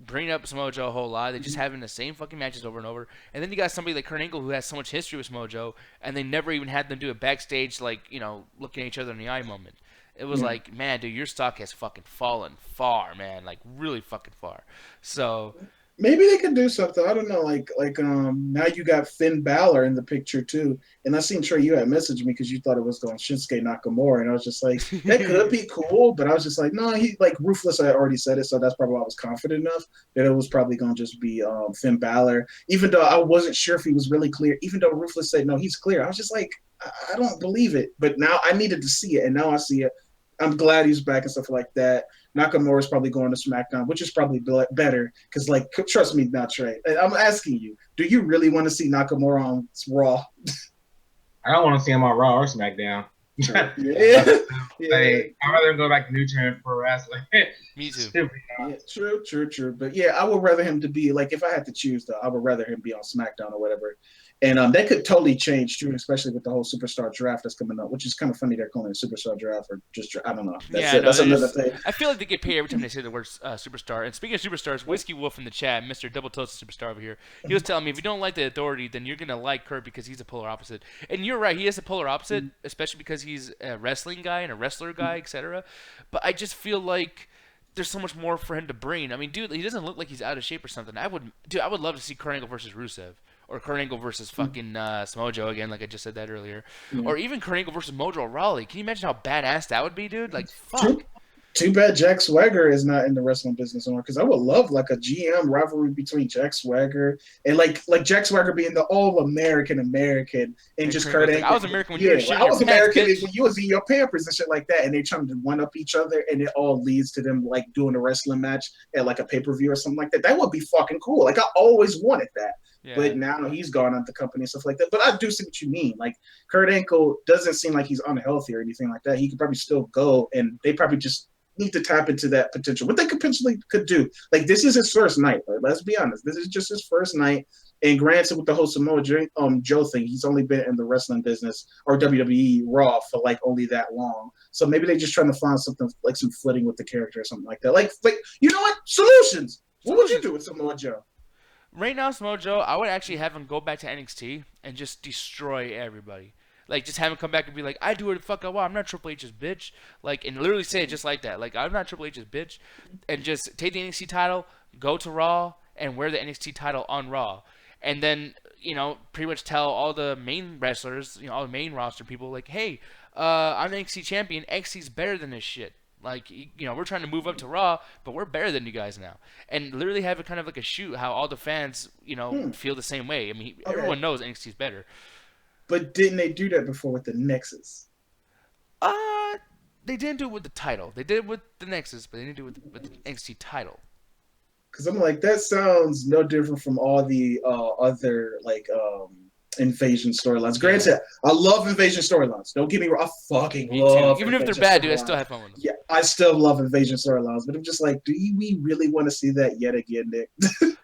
bring up Samoa Joe a whole lot. They just having the same fucking matches over and over. And then you got somebody like Kurt Angle who has so much history with Samoa Joe, and they never even had them do a backstage looking at each other in the eye moment. It was like, man, dude, your stock has fucking fallen far, man, like really fucking far. So. Maybe they could do something. I don't know. Like now you got Finn Balor in the picture too. And I seen Trey, you had messaged me because you thought it was going Shinsuke Nakamura, and I was just like, that could be cool, but I was just like, no, he like Ruthless. I already said it, so that's probably why I was confident enough that it was probably going to just be Finn Balor. Even though I wasn't sure if he was really clear. Even though Ruthless said no, he's clear. I was just like, I don't believe it. But now I needed to see it, and now I see it. I'm glad he's back and stuff like that. Nakamura is probably going to SmackDown, which is probably better because, like, trust me, not Trey. I'm asking you, do you really want to see Nakamura on Raw? I don't want to see him on Raw or SmackDown. Yeah. I'd rather go back to New Japan for wrestling. Me too. True. But yeah, I would rather him to be like, if I had to choose, though, I would rather him be on SmackDown or whatever. And that could totally change too, especially with the whole superstar draft that's coming up, which is kind of funny. They're calling it a superstar draft or just I don't know. That's another thing. I feel like they get paid every time they say the word superstar. And speaking of superstars, Whiskey Wolf in the chat, Mr. Double Toast Superstar over here, he was telling me if you don't like the Authority, then you're gonna like Kurt because he's a polar opposite. And you're right, he is a polar opposite, especially because he's a wrestling guy and a wrestler guy, etc. But I just feel like there's so much more for him to bring. I mean, dude, he doesn't look like he's out of shape or something. I would love to see Kurt Angle versus Rusev. Or Kurt Angle versus fucking Samoa Joe again, like I just said that earlier. Or even Kurt Angle versus Mojo Rawley. Can you imagine how badass that would be, dude? Like, fuck. Too bad Jack Swagger is not in the wrestling business anymore, because I would love like a GM rivalry between Jack Swagger and like Jack Swagger being the all American and just Kurt Like, Angle. I was American when you Yeah, were shitting like, I your was pants, American bitch. when you was in your Pampers and shit like that, and they trying to one up each other, and it all leads to them like doing a wrestling match at like a pay per view or something like that. That would be fucking cool. Like I always wanted that. Yeah. But now he's gone out the company and stuff like that. But I do see what you mean. Like Kurt Angle doesn't seem like he's unhealthy or anything like that. He could probably still go, and they probably just need to tap into that potential. What they potentially could do. Like this is his first night. Right? Let's be honest. This is just his first night. And granted, with the whole Samoa Joe thing, he's only been in the wrestling business or WWE Raw for like only that long. So maybe they're just trying to find something like some footing with the character or something like that. Like you know what? Solutions. What would you do with Samoa Joe? Right now, Samoa Joe, I would actually have him go back to NXT and just destroy everybody. Like, just have him come back and be like, I do what the fuck I want. I'm not Triple H's bitch. Like, and literally say it just like that. Like, I'm not Triple H's bitch. And just take the NXT title, go to Raw, and wear the NXT title on Raw. And then, you know, pretty much tell all the main wrestlers, you know, all the main roster people, like, hey, I'm the NXT champion. NXT's better than this shit. Like, you know, we're trying to move up to Raw, but we're better than you guys now. And literally have it kind of like a shoot how all the fans, you know, feel the same way. I mean, everyone knows NXT's better. But didn't they do that before with the Nexus? They didn't do it with the title. They did it with the Nexus, but they didn't do it with the NXT title. Because I'm like, that sounds no different from all the other like invasion storylines. Granted, I love invasion storylines. Don't get me wrong, I fucking love. Even if they're bad, dude, I still have fun with them. Yeah, I still love invasion storylines, but I'm just like, we really want to see that yet again, Nick?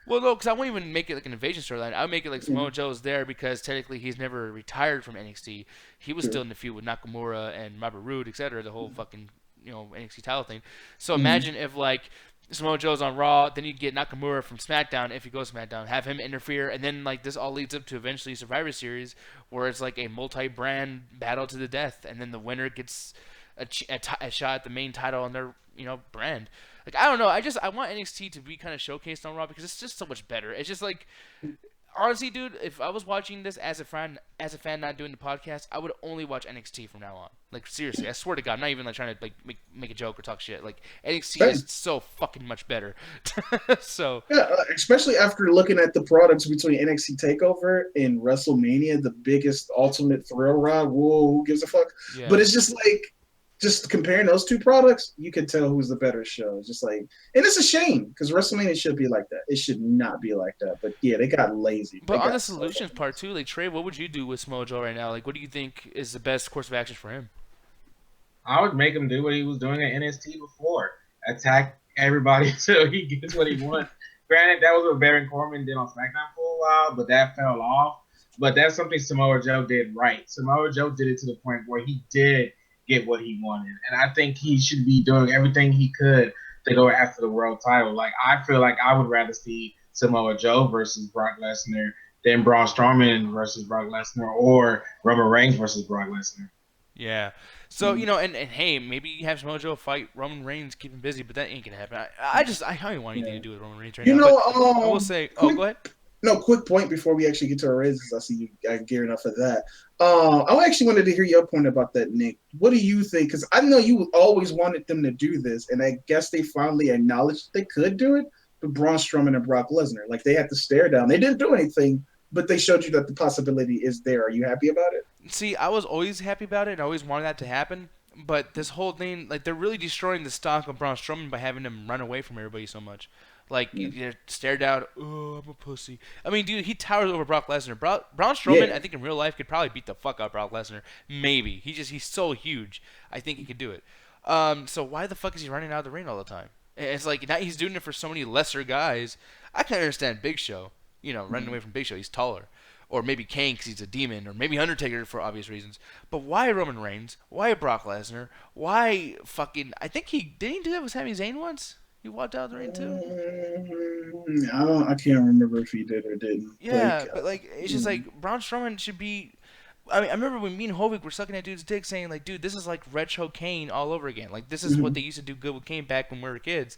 Well, no, because I won't even make it like an invasion storyline. I would make it like Samoa Joe's there because technically he's never retired from NXT. He was still in the feud with Nakamura and Robert Roode, etc. The whole fucking, you know, NXT title thing. So imagine if like Samoa Joe's on Raw, then you get Nakamura from SmackDown if he goes to SmackDown, have him interfere, and then like this all leads up to eventually Survivor Series, where it's like a multi-brand battle to the death, and then the winner gets a shot at the main title on their, you know, brand. Like, I don't know, I want NXT to be kind of showcased on Raw because it's just so much better. It's just like, honestly, dude, if I was watching this as a fan not doing the podcast, I would only watch NXT from now on. Like, seriously, I swear to God, I'm not even like trying to like make a joke or talk shit. Like, NXT is so fucking much better. So yeah, especially after looking at the products between NXT Takeover and WrestleMania, the biggest ultimate thrill ride. Whoa, who gives a fuck? yeah. But it's just like, just comparing those two products, you can tell who's the better show. It's just like, and it's a shame because WrestleMania should be like that. It should not be like that. But yeah, they got lazy. But on the solutions part too, like Trey, what would you do with Samoa Joe right now? Like, what do you think is the best course of action for him? I would make him do what he was doing at NXT before. Attack everybody until he gets what he wants. Granted, that was what Baron Corbin did on SmackDown for a while, but that fell off. But that's something Samoa Joe did right. Samoa Joe did it to the point where he did get what he wanted. And I think he should be doing everything he could to go after the world title. Like, I feel like I would rather see Samoa Joe versus Brock Lesnar than Braun Strowman versus Brock Lesnar or Roman Reigns versus Brock Lesnar. Yeah. So, you know, and hey, maybe you have Samoa Joe fight Roman Reigns, keep him busy, but that ain't gonna happen. I don't even want anything to do with Roman Reigns right now. I will say, go ahead. No, quick point before we actually get to our raises. I see you gearing up for that. I actually wanted to hear your point about that, Nick. What do you think? Because I know you always wanted them to do this, and I guess they finally acknowledged they could do it. But Braun Strowman and Brock Lesnar, like they had to stare down. They didn't do anything, but they showed you that the possibility is there. Are you happy about it? See, I was always happy about it, and I always wanted that to happen. But this whole thing, like, they're really destroying the stock of Braun Strowman by having him run away from everybody so much. Like, you stare down, oh, I'm a pussy. I mean, dude, he towers over Brock Lesnar. Braun Strowman, I think in real life, could probably beat the fuck out of Brock Lesnar. Maybe. He's so huge. I think he could do it. So why the fuck is he running out of the ring all the time? And it's like, now he's doing it for so many lesser guys. I can understand Big Show, you know, running away from Big Show. He's taller. Or maybe Kane because he's a demon. Or maybe Undertaker for obvious reasons. But why Roman Reigns? Why Brock Lesnar? Why fucking... I think didn't he do that with Sami Zayn once? He walked out of the ring too. I can't remember if he did or didn't. Yeah, but like it's just like Braun Strowman should be. I mean, I remember when me and Hovig were sucking that dude's dick, saying like, "Dude, this is like retro Kane all over again. Like this is what they used to do good with Kane back when we were kids."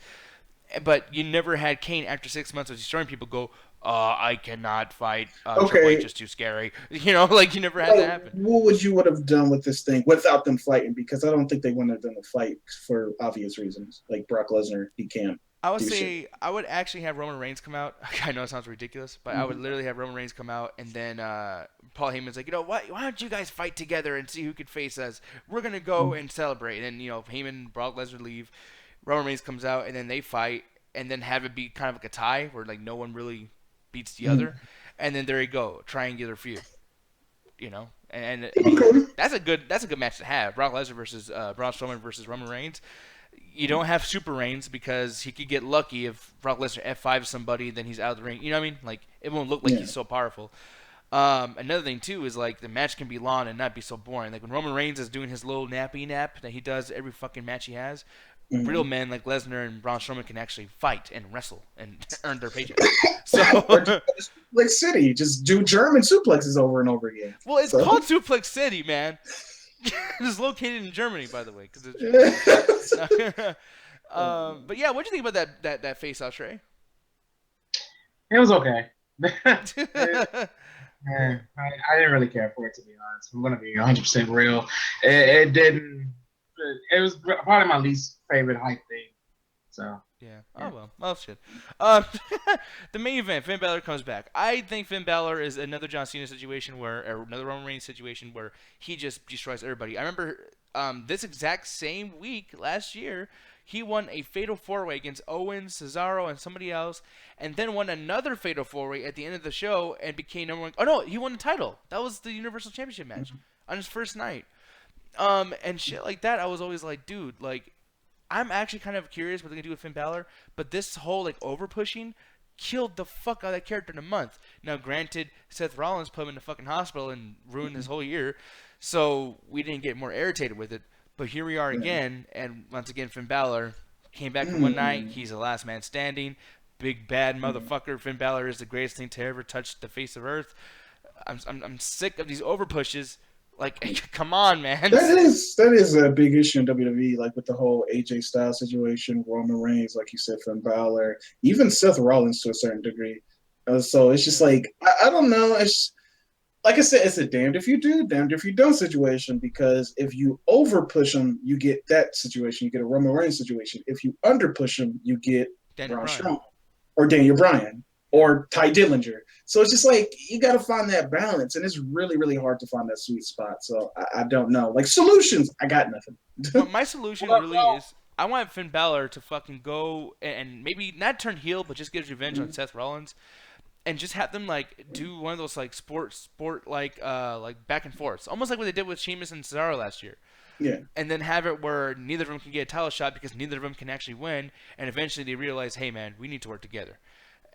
But you never had Kane after 6 months of destroying people go, I cannot fight. Triple H Okay, is too scary. Like you never had that happen. what would you would have done with this thing without them fighting? Because I don't think they wouldn't have done a fight for obvious reasons. Like Brock Lesnar, he can't I would do shit. say I would actually have Roman Reigns come out. I know it sounds ridiculous, but I would Mhm. literally have Roman Reigns come out, and then Paul Heyman's like, why don't you guys fight together and see who could face us? We're gonna go and celebrate. And Heyman, and Brock Lesnar leave. Roman Reigns comes out, and then they fight, and then have it be kind of like a tie where like no one really beats the other, and then there you go, triangular feud. And I mean Okay. that's a good match to have. Brock Lesnar versus Braun Strowman versus Roman Reigns. You don't have Super Reigns because he could get lucky if Brock Lesnar F5 somebody, then he's out of the ring. You know what I mean? Like it won't look like Yeah. he's so powerful. Another thing too is like the match can be long and not be so boring. Like when Roman Reigns is doing his little nappy nap that he does every fucking match he has, real Mhm. men like Lesnar and Braun Strowman can actually fight and wrestle and earn their paycheck. So, Or just like City, just do German suplexes over and over again. well, it's So called Suplex City, man. It's located in Germany, by the way, because it's German. But yeah, what do you think about that face off, Trey? It was okay. I didn't really care for it, to be honest. I'm gonna be 100% real. It didn't. It was probably my least favorite hype thing. So Yeah. yeah. Oh well shit. Um, the main event, Finn Balor comes back. I think Finn Balor is another John Cena situation or another Roman Reigns situation where he just destroys everybody. I remember this exact same week last year, he won a Fatal 4-Way against Owens, Cesaro, and somebody else, and then won another Fatal 4-Way at the end of the show and became number one. Oh no, he won the title. That was the Universal Championship match on his first night. And shit like that. I was always like, dude, like I'm actually kind of curious what they're gonna do with Finn Balor, but this whole like over pushing killed the fuck out of that character in a month. Now, granted, Seth Rollins put him in the fucking hospital and ruined his whole year, so we didn't get more irritated with it. But here we are again, and once again, Finn Balor came back for one night. He's the last man standing. Big bad motherfucker. Finn Balor is the greatest thing to ever touch the face of Earth. I'm sick of these over pushes. Like, come on, man. that is a big issue in WWE, like with the whole AJ Styles situation, Roman Reigns, like you said, Finn Balor, even Seth Rollins to a certain degree. So it's just like I don't know. It's like I said, it's a damned if you do, damned if you don't situation. Because if you over push them, you get that situation. You get a Roman Reigns situation. If you under push them, you get Daniel Braun Bryan. Strowman or Daniel Bryan or Ty Dillinger. So it's just like you got to find that balance, and it's really, really hard to find that sweet spot. So I don't know. Like solutions, I got nothing. My solution really is I want Finn Balor to fucking go and maybe not turn heel, but just get his revenge on Seth Rollins, and just have them like do one of those like sport like back and forths, almost like what they did with Sheamus and Cesaro last year. Yeah. And then have it where neither of them can get a title shot because neither of them can actually win, and eventually they realize, hey man, we need to work together.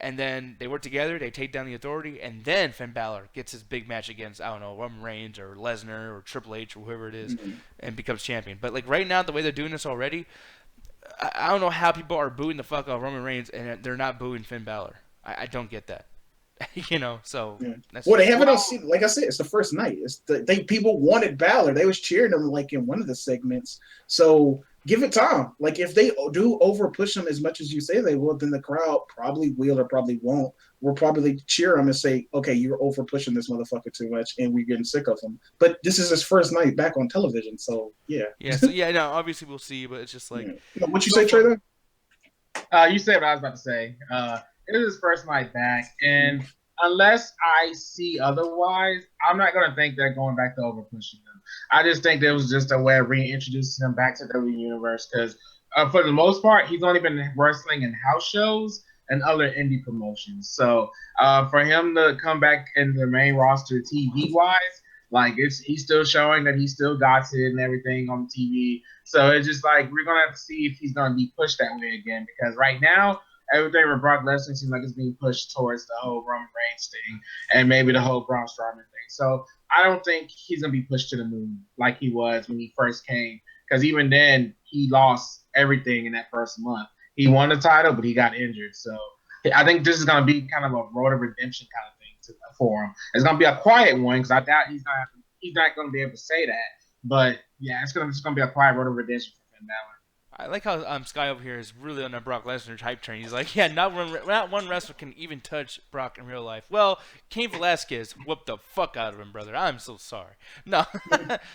And then they work together, they take down the Authority, and then Finn Balor gets his big match against, I don't know, Roman Reigns or Lesnar or Triple H or whoever it is, and becomes champion. But like right now, the way they're doing this already, I don't know how people are booing the fuck out of Roman Reigns and they're not booing Finn Balor. I don't get that. So Yeah. that's Well, they just, have it on. Like I said, it's the first night. People wanted Balor. They was cheering him like in one of the segments. So give it time. Like if they do over push him as much as you say they will, then the crowd probably will or probably won't. We'll probably cheer him and say, "Okay, you're over pushing this motherfucker too much, and we're getting sick of him." But this is his first night back on television, so yeah. yeah. So yeah, no, obviously we'll see, but it's just like Yeah. What you say, Trey? You said what I was about to say. It is his first night back, and unless I see otherwise, I'm not going to think they're going back to over pushing him. I just think that was just a way of reintroducing him back to the WWE Universe because for the most part, he's only been wrestling in house shows and other indie promotions. So for him to come back in the main roster TV wise, like he's still showing that he still got it and everything on TV. So it's just like we're gonna have to see if he's gonna be pushed that way again because right now everything with Brock Lesnar seems like it's being pushed towards the whole Roman Reigns thing and maybe the whole Braun Strowman thing. So I don't think he's gonna be pushed to the moon like he was when he first came because even then he lost everything in that first month. He won the title, but he got injured. So I think this is gonna be kind of a road of redemption kind of thing for him. It's gonna be a quiet one because I doubt he's not gonna be able to say that. But yeah, it's gonna be a quiet road of redemption for Finn Balor. I like how Sky over here is really on the Brock Lesnar hype train. He's like, yeah, not one wrestler can even touch Brock in real life. Well, Cain Velasquez whooped the fuck out of him, brother. I'm so sorry. No,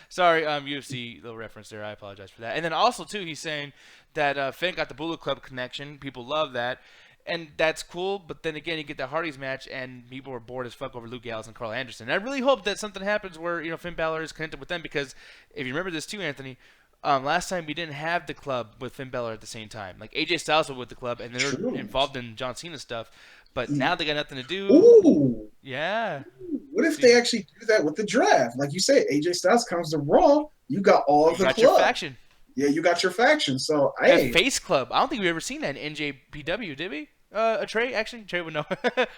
sorry, UFC little reference there. I apologize for that. And then also too, he's saying that Finn got the Bullet Club connection. People love that. And that's cool, but then again, you get the Hardys match, and people were bored as fuck over Luke Gallows and Carl Anderson. And I really hope that something happens where Finn Balor is connected with them, because if you remember this too, Anthony, last time we didn't have the club with Finn Balor at the same time. Like AJ Styles was with the club, and they're involved in John Cena stuff. But now they got nothing to do. Ooh, yeah. What if they actually do that with the draft? Like you said, AJ Styles comes to Raw. You got all of the club. Your faction. Yeah, you got your faction. So hey, Face Club. I don't think we've ever seen that in NJPW, did we? Trey, actually, Trey would know. Have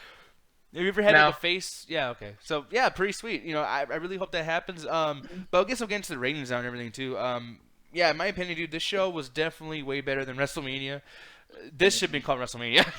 you ever had like a face? Yeah, okay. So yeah, pretty sweet. I really hope that happens. But I guess I'll get into the ratings now and everything too. Yeah, in my opinion, dude, this show was definitely way better than WrestleMania. This should have been called WrestleMania.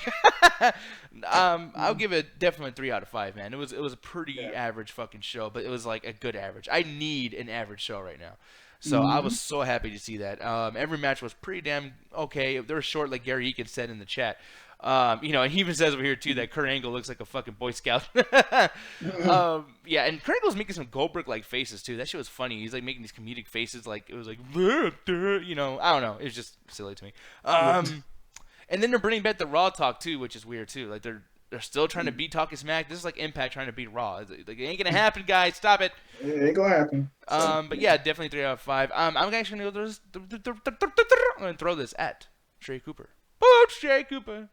I'll give it definitely 3 out of 5, man. It was a pretty average fucking show, but it was like a good average. I need an average show right now. So I was so happy to see that. Every match was pretty damn okay. They were short, like Gary Eakin said in the chat. And he even says over here too that Kurt Angle looks like a fucking Boy Scout. Yeah, and Kurt Angle's making some Goldberg-like faces too. That shit was funny. He's like making these comedic faces, like it was like, I don't know. It was just silly to me. And then they're bringing back the Raw Talk too, which is weird too. Like they're still trying to beat Talking Smack. This is like Impact trying to beat Raw. Like, it ain't gonna happen, guys. Stop it. It ain't gonna happen. But yeah, definitely 3 out of 5. I'm actually gonna go I'm gonna throw this at Trey Cooper. Boop, Trey Cooper.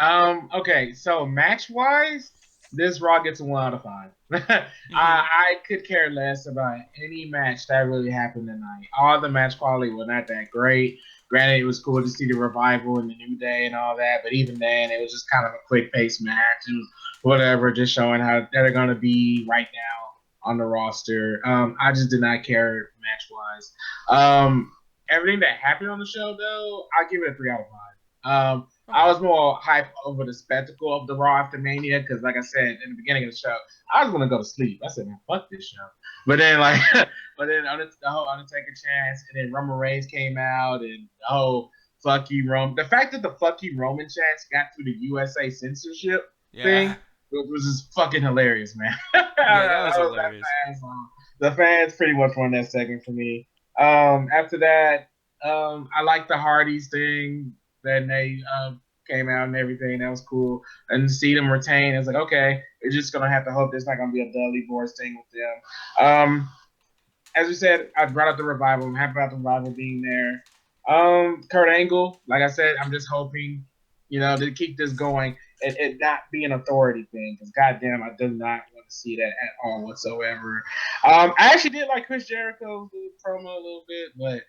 Okay, so match-wise, this Raw gets a 1 out of 5. I could care less about any match that really happened tonight. All the match quality was not that great. Granted, it was cool to see the Revival and the New Day and all that, but even then, it was just kind of a quick-paced match. It was whatever, just showing how they're going to be right now on the roster. I just did not care match-wise. Everything that happened on the show, though, I'll give it a 3 out of 5. I was more hyped over the spectacle of the Raw after Mania because, like I said in the beginning of the show, I was gonna go to sleep. I said, "Man, fuck this show." But then, the whole Undertaker chance, and then Roman Reigns came out, and the whole "fuck you, Roman." The fact that the "fuck you, Roman" chance got through the USA censorship thing was just fucking hilarious, man. Yeah, that was hilarious. The fans pretty much won that segment for me. After that, I like the Hardys thing. Then they came out and everything. That was cool. And to see them retain, it's like, okay, we're just going to have to hope there's not going to be a Dudley Boys thing with them. As we said, I brought up the Revival. I'm happy about the Revival being there. Kurt Angle, like I said, I'm just hoping, to keep this going and not be an authority thing. Because, goddamn, I do not want to see that at all whatsoever. I actually did like Chris Jericho's promo a little bit, but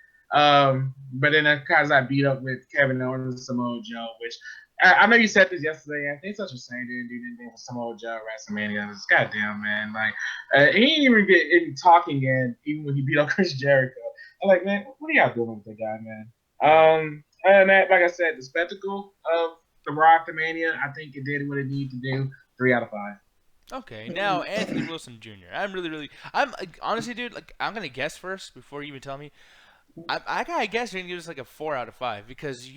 then because I beat up with Kevin Owens and Samoa Joe, which I know you said this yesterday. I think such a shame they didn't do anything with Samoa Joe at WrestleMania. It's goddamn, man. Like he didn't even get any talking in, even when he beat up Chris Jericho. I'm like, man, what are y'all doing with the guy, man? Other than that, like I said, the spectacle of the Raw after Mania, I think it did what it needed to do. 3 out of 5. Okay, now Anthony Wilson Jr. I'm honestly, dude, like I'm gonna guess first before you even tell me. I gotta guess you're gonna give us like a 4 out of 5 because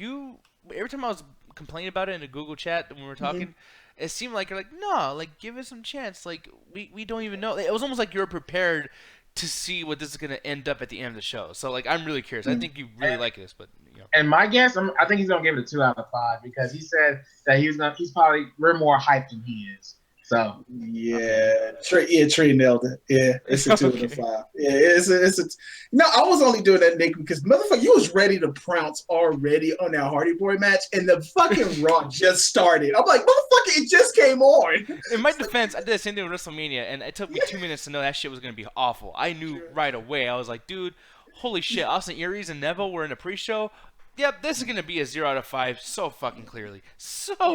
every time I was complaining about it in the Google chat when we were talking, it seemed like you're like, no, like give it some chance. Like we don't even know. It was almost like you were prepared to see what this is gonna end up at the end of the show. So like I'm really curious. I think you really like this, but And my guess, I think he's gonna give it a 2 out of 5 because he said that we're more hyped than he is. So Trey nailed it. Yeah, it's a 2 out of 5. Yeah, it's a. No, I was only doing that, Nick, because motherfucker, you was ready to pounce already on that Hardy Boy match, and the fucking Raw just started. I'm like, motherfucker, it just came on. In my defense, I did the same thing with WrestleMania, and it took me 2 minutes to know that shit was gonna be awful. I knew right away. I was like, dude, holy shit! Austin Aries and Neville were in a pre-show. Yep, this is going to be a 0 out of 5 so fucking clearly.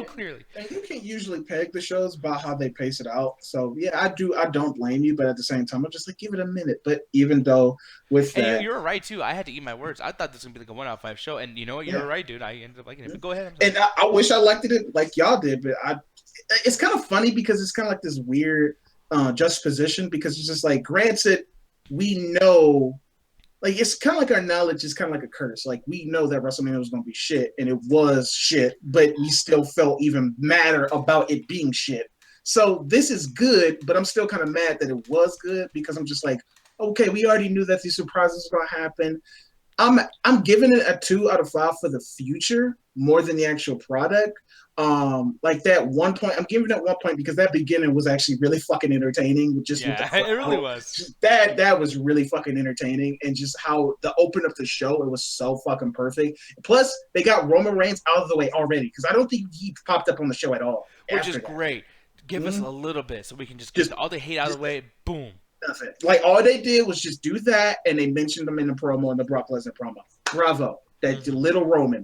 Clearly. And you can usually peg the shows by how they pace it out. So, yeah, I don't blame you, but at the same time, I'm just like, give it a minute. But even though with that... And you're right, too. I had to eat my words. I thought this was going to be like a 1 out of 5 show. And you know what? You're right, dude. I ended up liking it. But go ahead. And I wish I liked it like y'all did, but it's kind of funny because it's kind of like this weird juxtaposition because it's just like, granted, we know... like it's kind of like our knowledge is kind of like a curse. Like we know that WrestleMania was going to be shit, and it was shit, but we still felt even madder about it being shit. So this is good, but I'm still kind of mad that it was good because I'm just like, okay, we already knew that these surprises were going to happen. I'm giving it a 2 out of 5 for the future more than the actual product. Like that 1 point, I'm giving it 1 point because that beginning was actually really fucking entertaining. Just with the it really was. That was really fucking entertaining, and just how the open of the show, it was so fucking perfect. Plus, they got Roman Reigns out of the way already because I don't think he popped up on the show at all. Which is great. Give us a little bit so we can just get all the hate out of the way. Boom. Nothing. Like all they did was just do that, and they mentioned them in the promo, in the Brock Lesnar promo. Bravo. That little Roman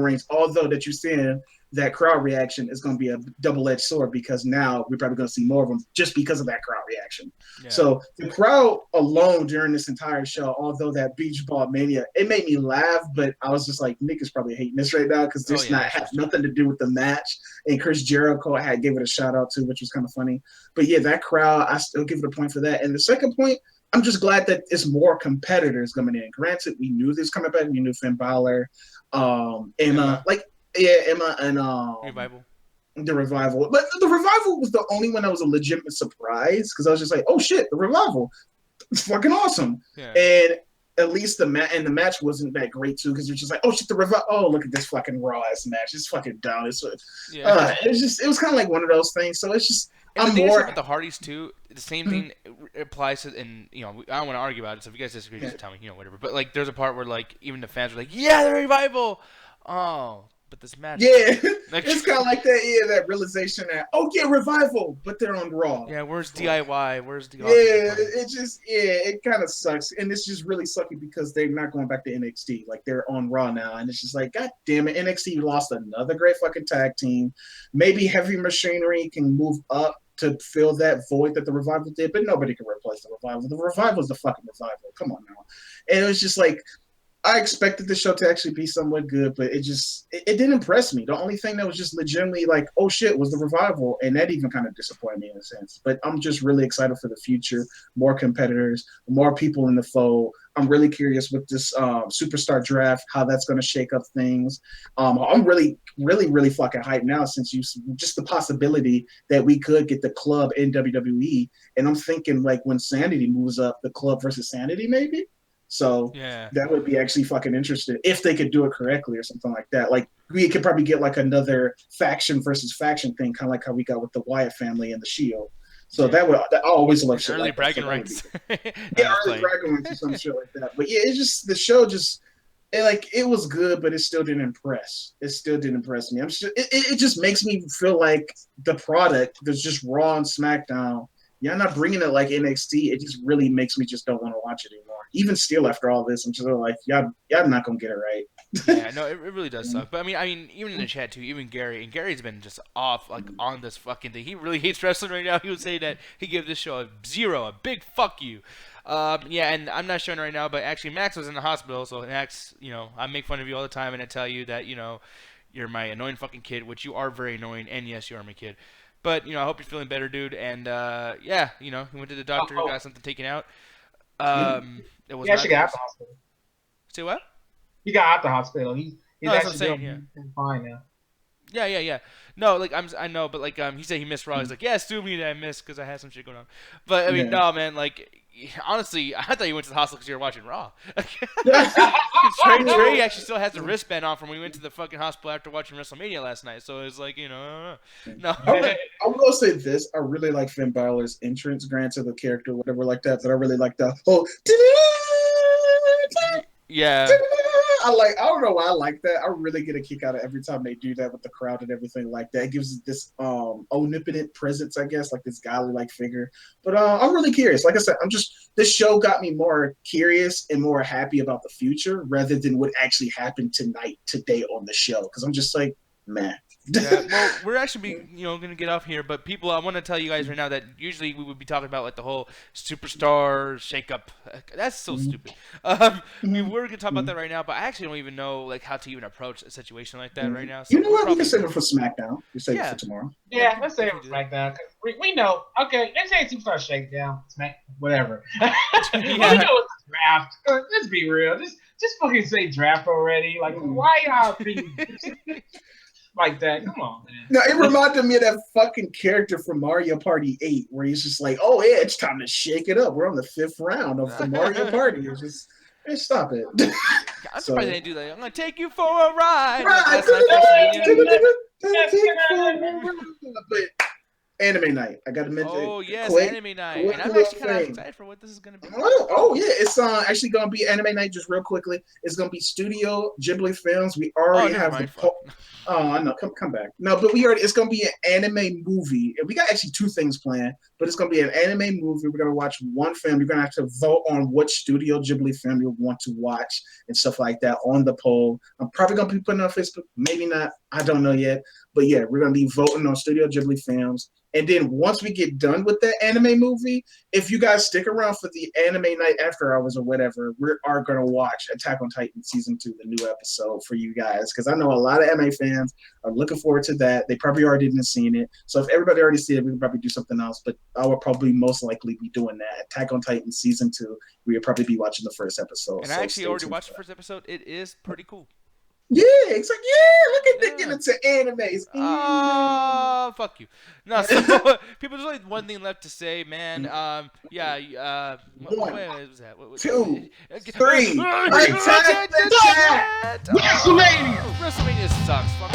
Reigns. Although that you're seeing that crowd reaction is going to be a double-edged sword because now we're probably going to see more of them just because of that crowd reaction. Yeah. So the crowd alone during this entire show, although that Beach Ball Mania, it made me laugh, but I was just like, Nick is probably hating this right now because this has nothing to do with the match. And Chris Jericho gave it a shout out too, which was kind of funny. But yeah, that crowd, I still give it a point for that. And the second point, I'm just glad that it's more competitors coming in. Granted, we knew this coming back. We knew Finn Balor, Emma and Revival. The Revival. But the Revival was the only one that was a legitimate surprise because I was just like, oh shit, the Revival. It's fucking awesome. Yeah. And at least the match wasn't that great too because you're just like, oh shit, the Revival. Oh, look at this fucking raw ass match. It's fucking down. It was kind of like one of those things. So it's just. And the thing is with the Hardys too, the same thing applies to, and I don't want to argue about it. So if you guys disagree, just tell me, whatever. But like, there's a part where like even the fans are like, "Yeah, the Revival." Oh, but this match. Yeah, it's kind of like that. Yeah, that realization that Revival, but they're on Raw. Yeah, where's DIY? Where's the? Yeah, it kind of sucks, and it's just really sucky because they're not going back to NXT. Like they're on Raw now, and it's just like, God damn it, NXT lost another great fucking tag team. Maybe Heavy Machinery can move up to fill that void that the Revival did, but nobody can replace the Revival. The Revival is the fucking Revival. Come on now. And it was just like, I expected the show to actually be somewhat good, but it didn't impress me. The only thing that was just legitimately like, oh shit, was the Revival, and that even kind of disappointed me in a sense. But I'm just really excited for the future, more competitors, more people in the fold. I'm really curious with this superstar draft, how that's going to shake up things. I'm really, really, really fucking hyped now since just the possibility that we could get the club in WWE, and I'm thinking like when Sanity moves up, the club versus Sanity maybe. So that would be actually fucking interesting if they could do it correctly or something like that. Like we could probably get like another faction versus faction thing, kind of like how we got with the Wyatt family and the Shield. So I always love shit early like bragging rights. Early bragging rights or some shit like that. But yeah, it's just the show it was good, but it still didn't impress. It still didn't impress me. It just makes me feel like the product that's just Raw and SmackDown. Y'all not bringing it like NXT. It just really makes me just don't want to watch it anymore. Even still after all this, I'm just like, y'all not gonna get it right. Yeah, no, it really does suck. But I mean, even in the chat too, even Gary, and Gary's been just off like on this fucking thing. He really hates wrestling right now. He would say that he gave this show a 0, a big fuck you. And I'm not showing it right now, but actually Max was in the hospital, so Max, I make fun of you all the time, and I tell you that you're my annoying fucking kid, which you are very annoying, and yes, you are my kid. But I hope you're feeling better, dude. And he went to the doctor, got something taken out. It was actually got out the hospital. Say what? He got out the hospital. He's actually doing fine now. Yeah. No, like I know, but like he said he missed Raw. He's like, yeah, sue me that I missed because I had some shit going on. But I mean, no, man, like honestly, I thought you went to the hospital because you were watching Raw. Trey actually still has the wristband on from when we went to the fucking hospital after watching WrestleMania last night. So it's like, no. I'm gonna say this: I really like Finn Balor's entrance, granted the character, whatever like that. But I really like the whole. Yeah. I don't know why I like that. I really get a kick out of every time they do that with the crowd and everything like that. It gives this omnipotent presence, I guess, like this godly like figure. But I'm really curious. Like I said, this show got me more curious and more happy about the future rather than what actually happened today on the show. Because I'm just like, man. Yeah, well, we're actually going to get off here, but people, I want to tell you guys right now that usually we would be talking about like the whole superstar shakeup. That's so stupid. I mean, we're going to talk about that right now, but I actually don't even know like how to even approach a situation like that right now. So you know what? We can save it for SmackDown. We save it for tomorrow. Yeah, let's save it for SmackDown because we know. Okay, let's say superstar shakedown, Smack, whatever. We know what draft. Let's be real. Just fucking say draft already. Like, why y'all being like that? Come on, man. No, it reminded me of that fucking character from Mario Party 8, where he's just like, oh yeah, it's time to shake it up. We're on the 5th round of the Mario Party. It's just, hey, stop it. I'm surprised they didn't do that. I'm gonna take you for a ride. Right. But anime night, I gotta mention. Oh yes, quick, anime night, quick and I'm little actually kind of thing. excited for what this is gonna be. Oh yeah, it's actually gonna be anime night. Just real quickly, it's gonna be Studio Ghibli films. We already have the. Oh, I know. Come back. No, but it's gonna be an anime movie, and we got actually 2 things planned. But it's gonna be an anime movie. We're gonna watch one film. You're gonna have to vote on which Studio Ghibli film you want to watch and stuff like that on the poll. I'm probably gonna be putting it on Facebook. Maybe not. I don't know yet. But yeah, we're gonna be voting on Studio Ghibli films. And then once we get done with that anime movie, if you guys stick around for the anime night after hours or whatever, we are going to watch Attack on Titan Season 2, the new episode for you guys. Because I know a lot of anime fans are looking forward to that. They probably already didn't seen it. So if everybody already seen it, we can probably do something else. But I will probably most likely be doing that. Attack on Titan Season 2, we will probably be watching the first episode. And I actually already watched the first episode. It is pretty cool. Yeah, it's like, yeah, look at that getting into animes. Oh, fuck you. No, so people, there's only one thing left to say, man. Yeah, what was that? 2, 3. WrestleMania! WrestleMania sucks. Fuck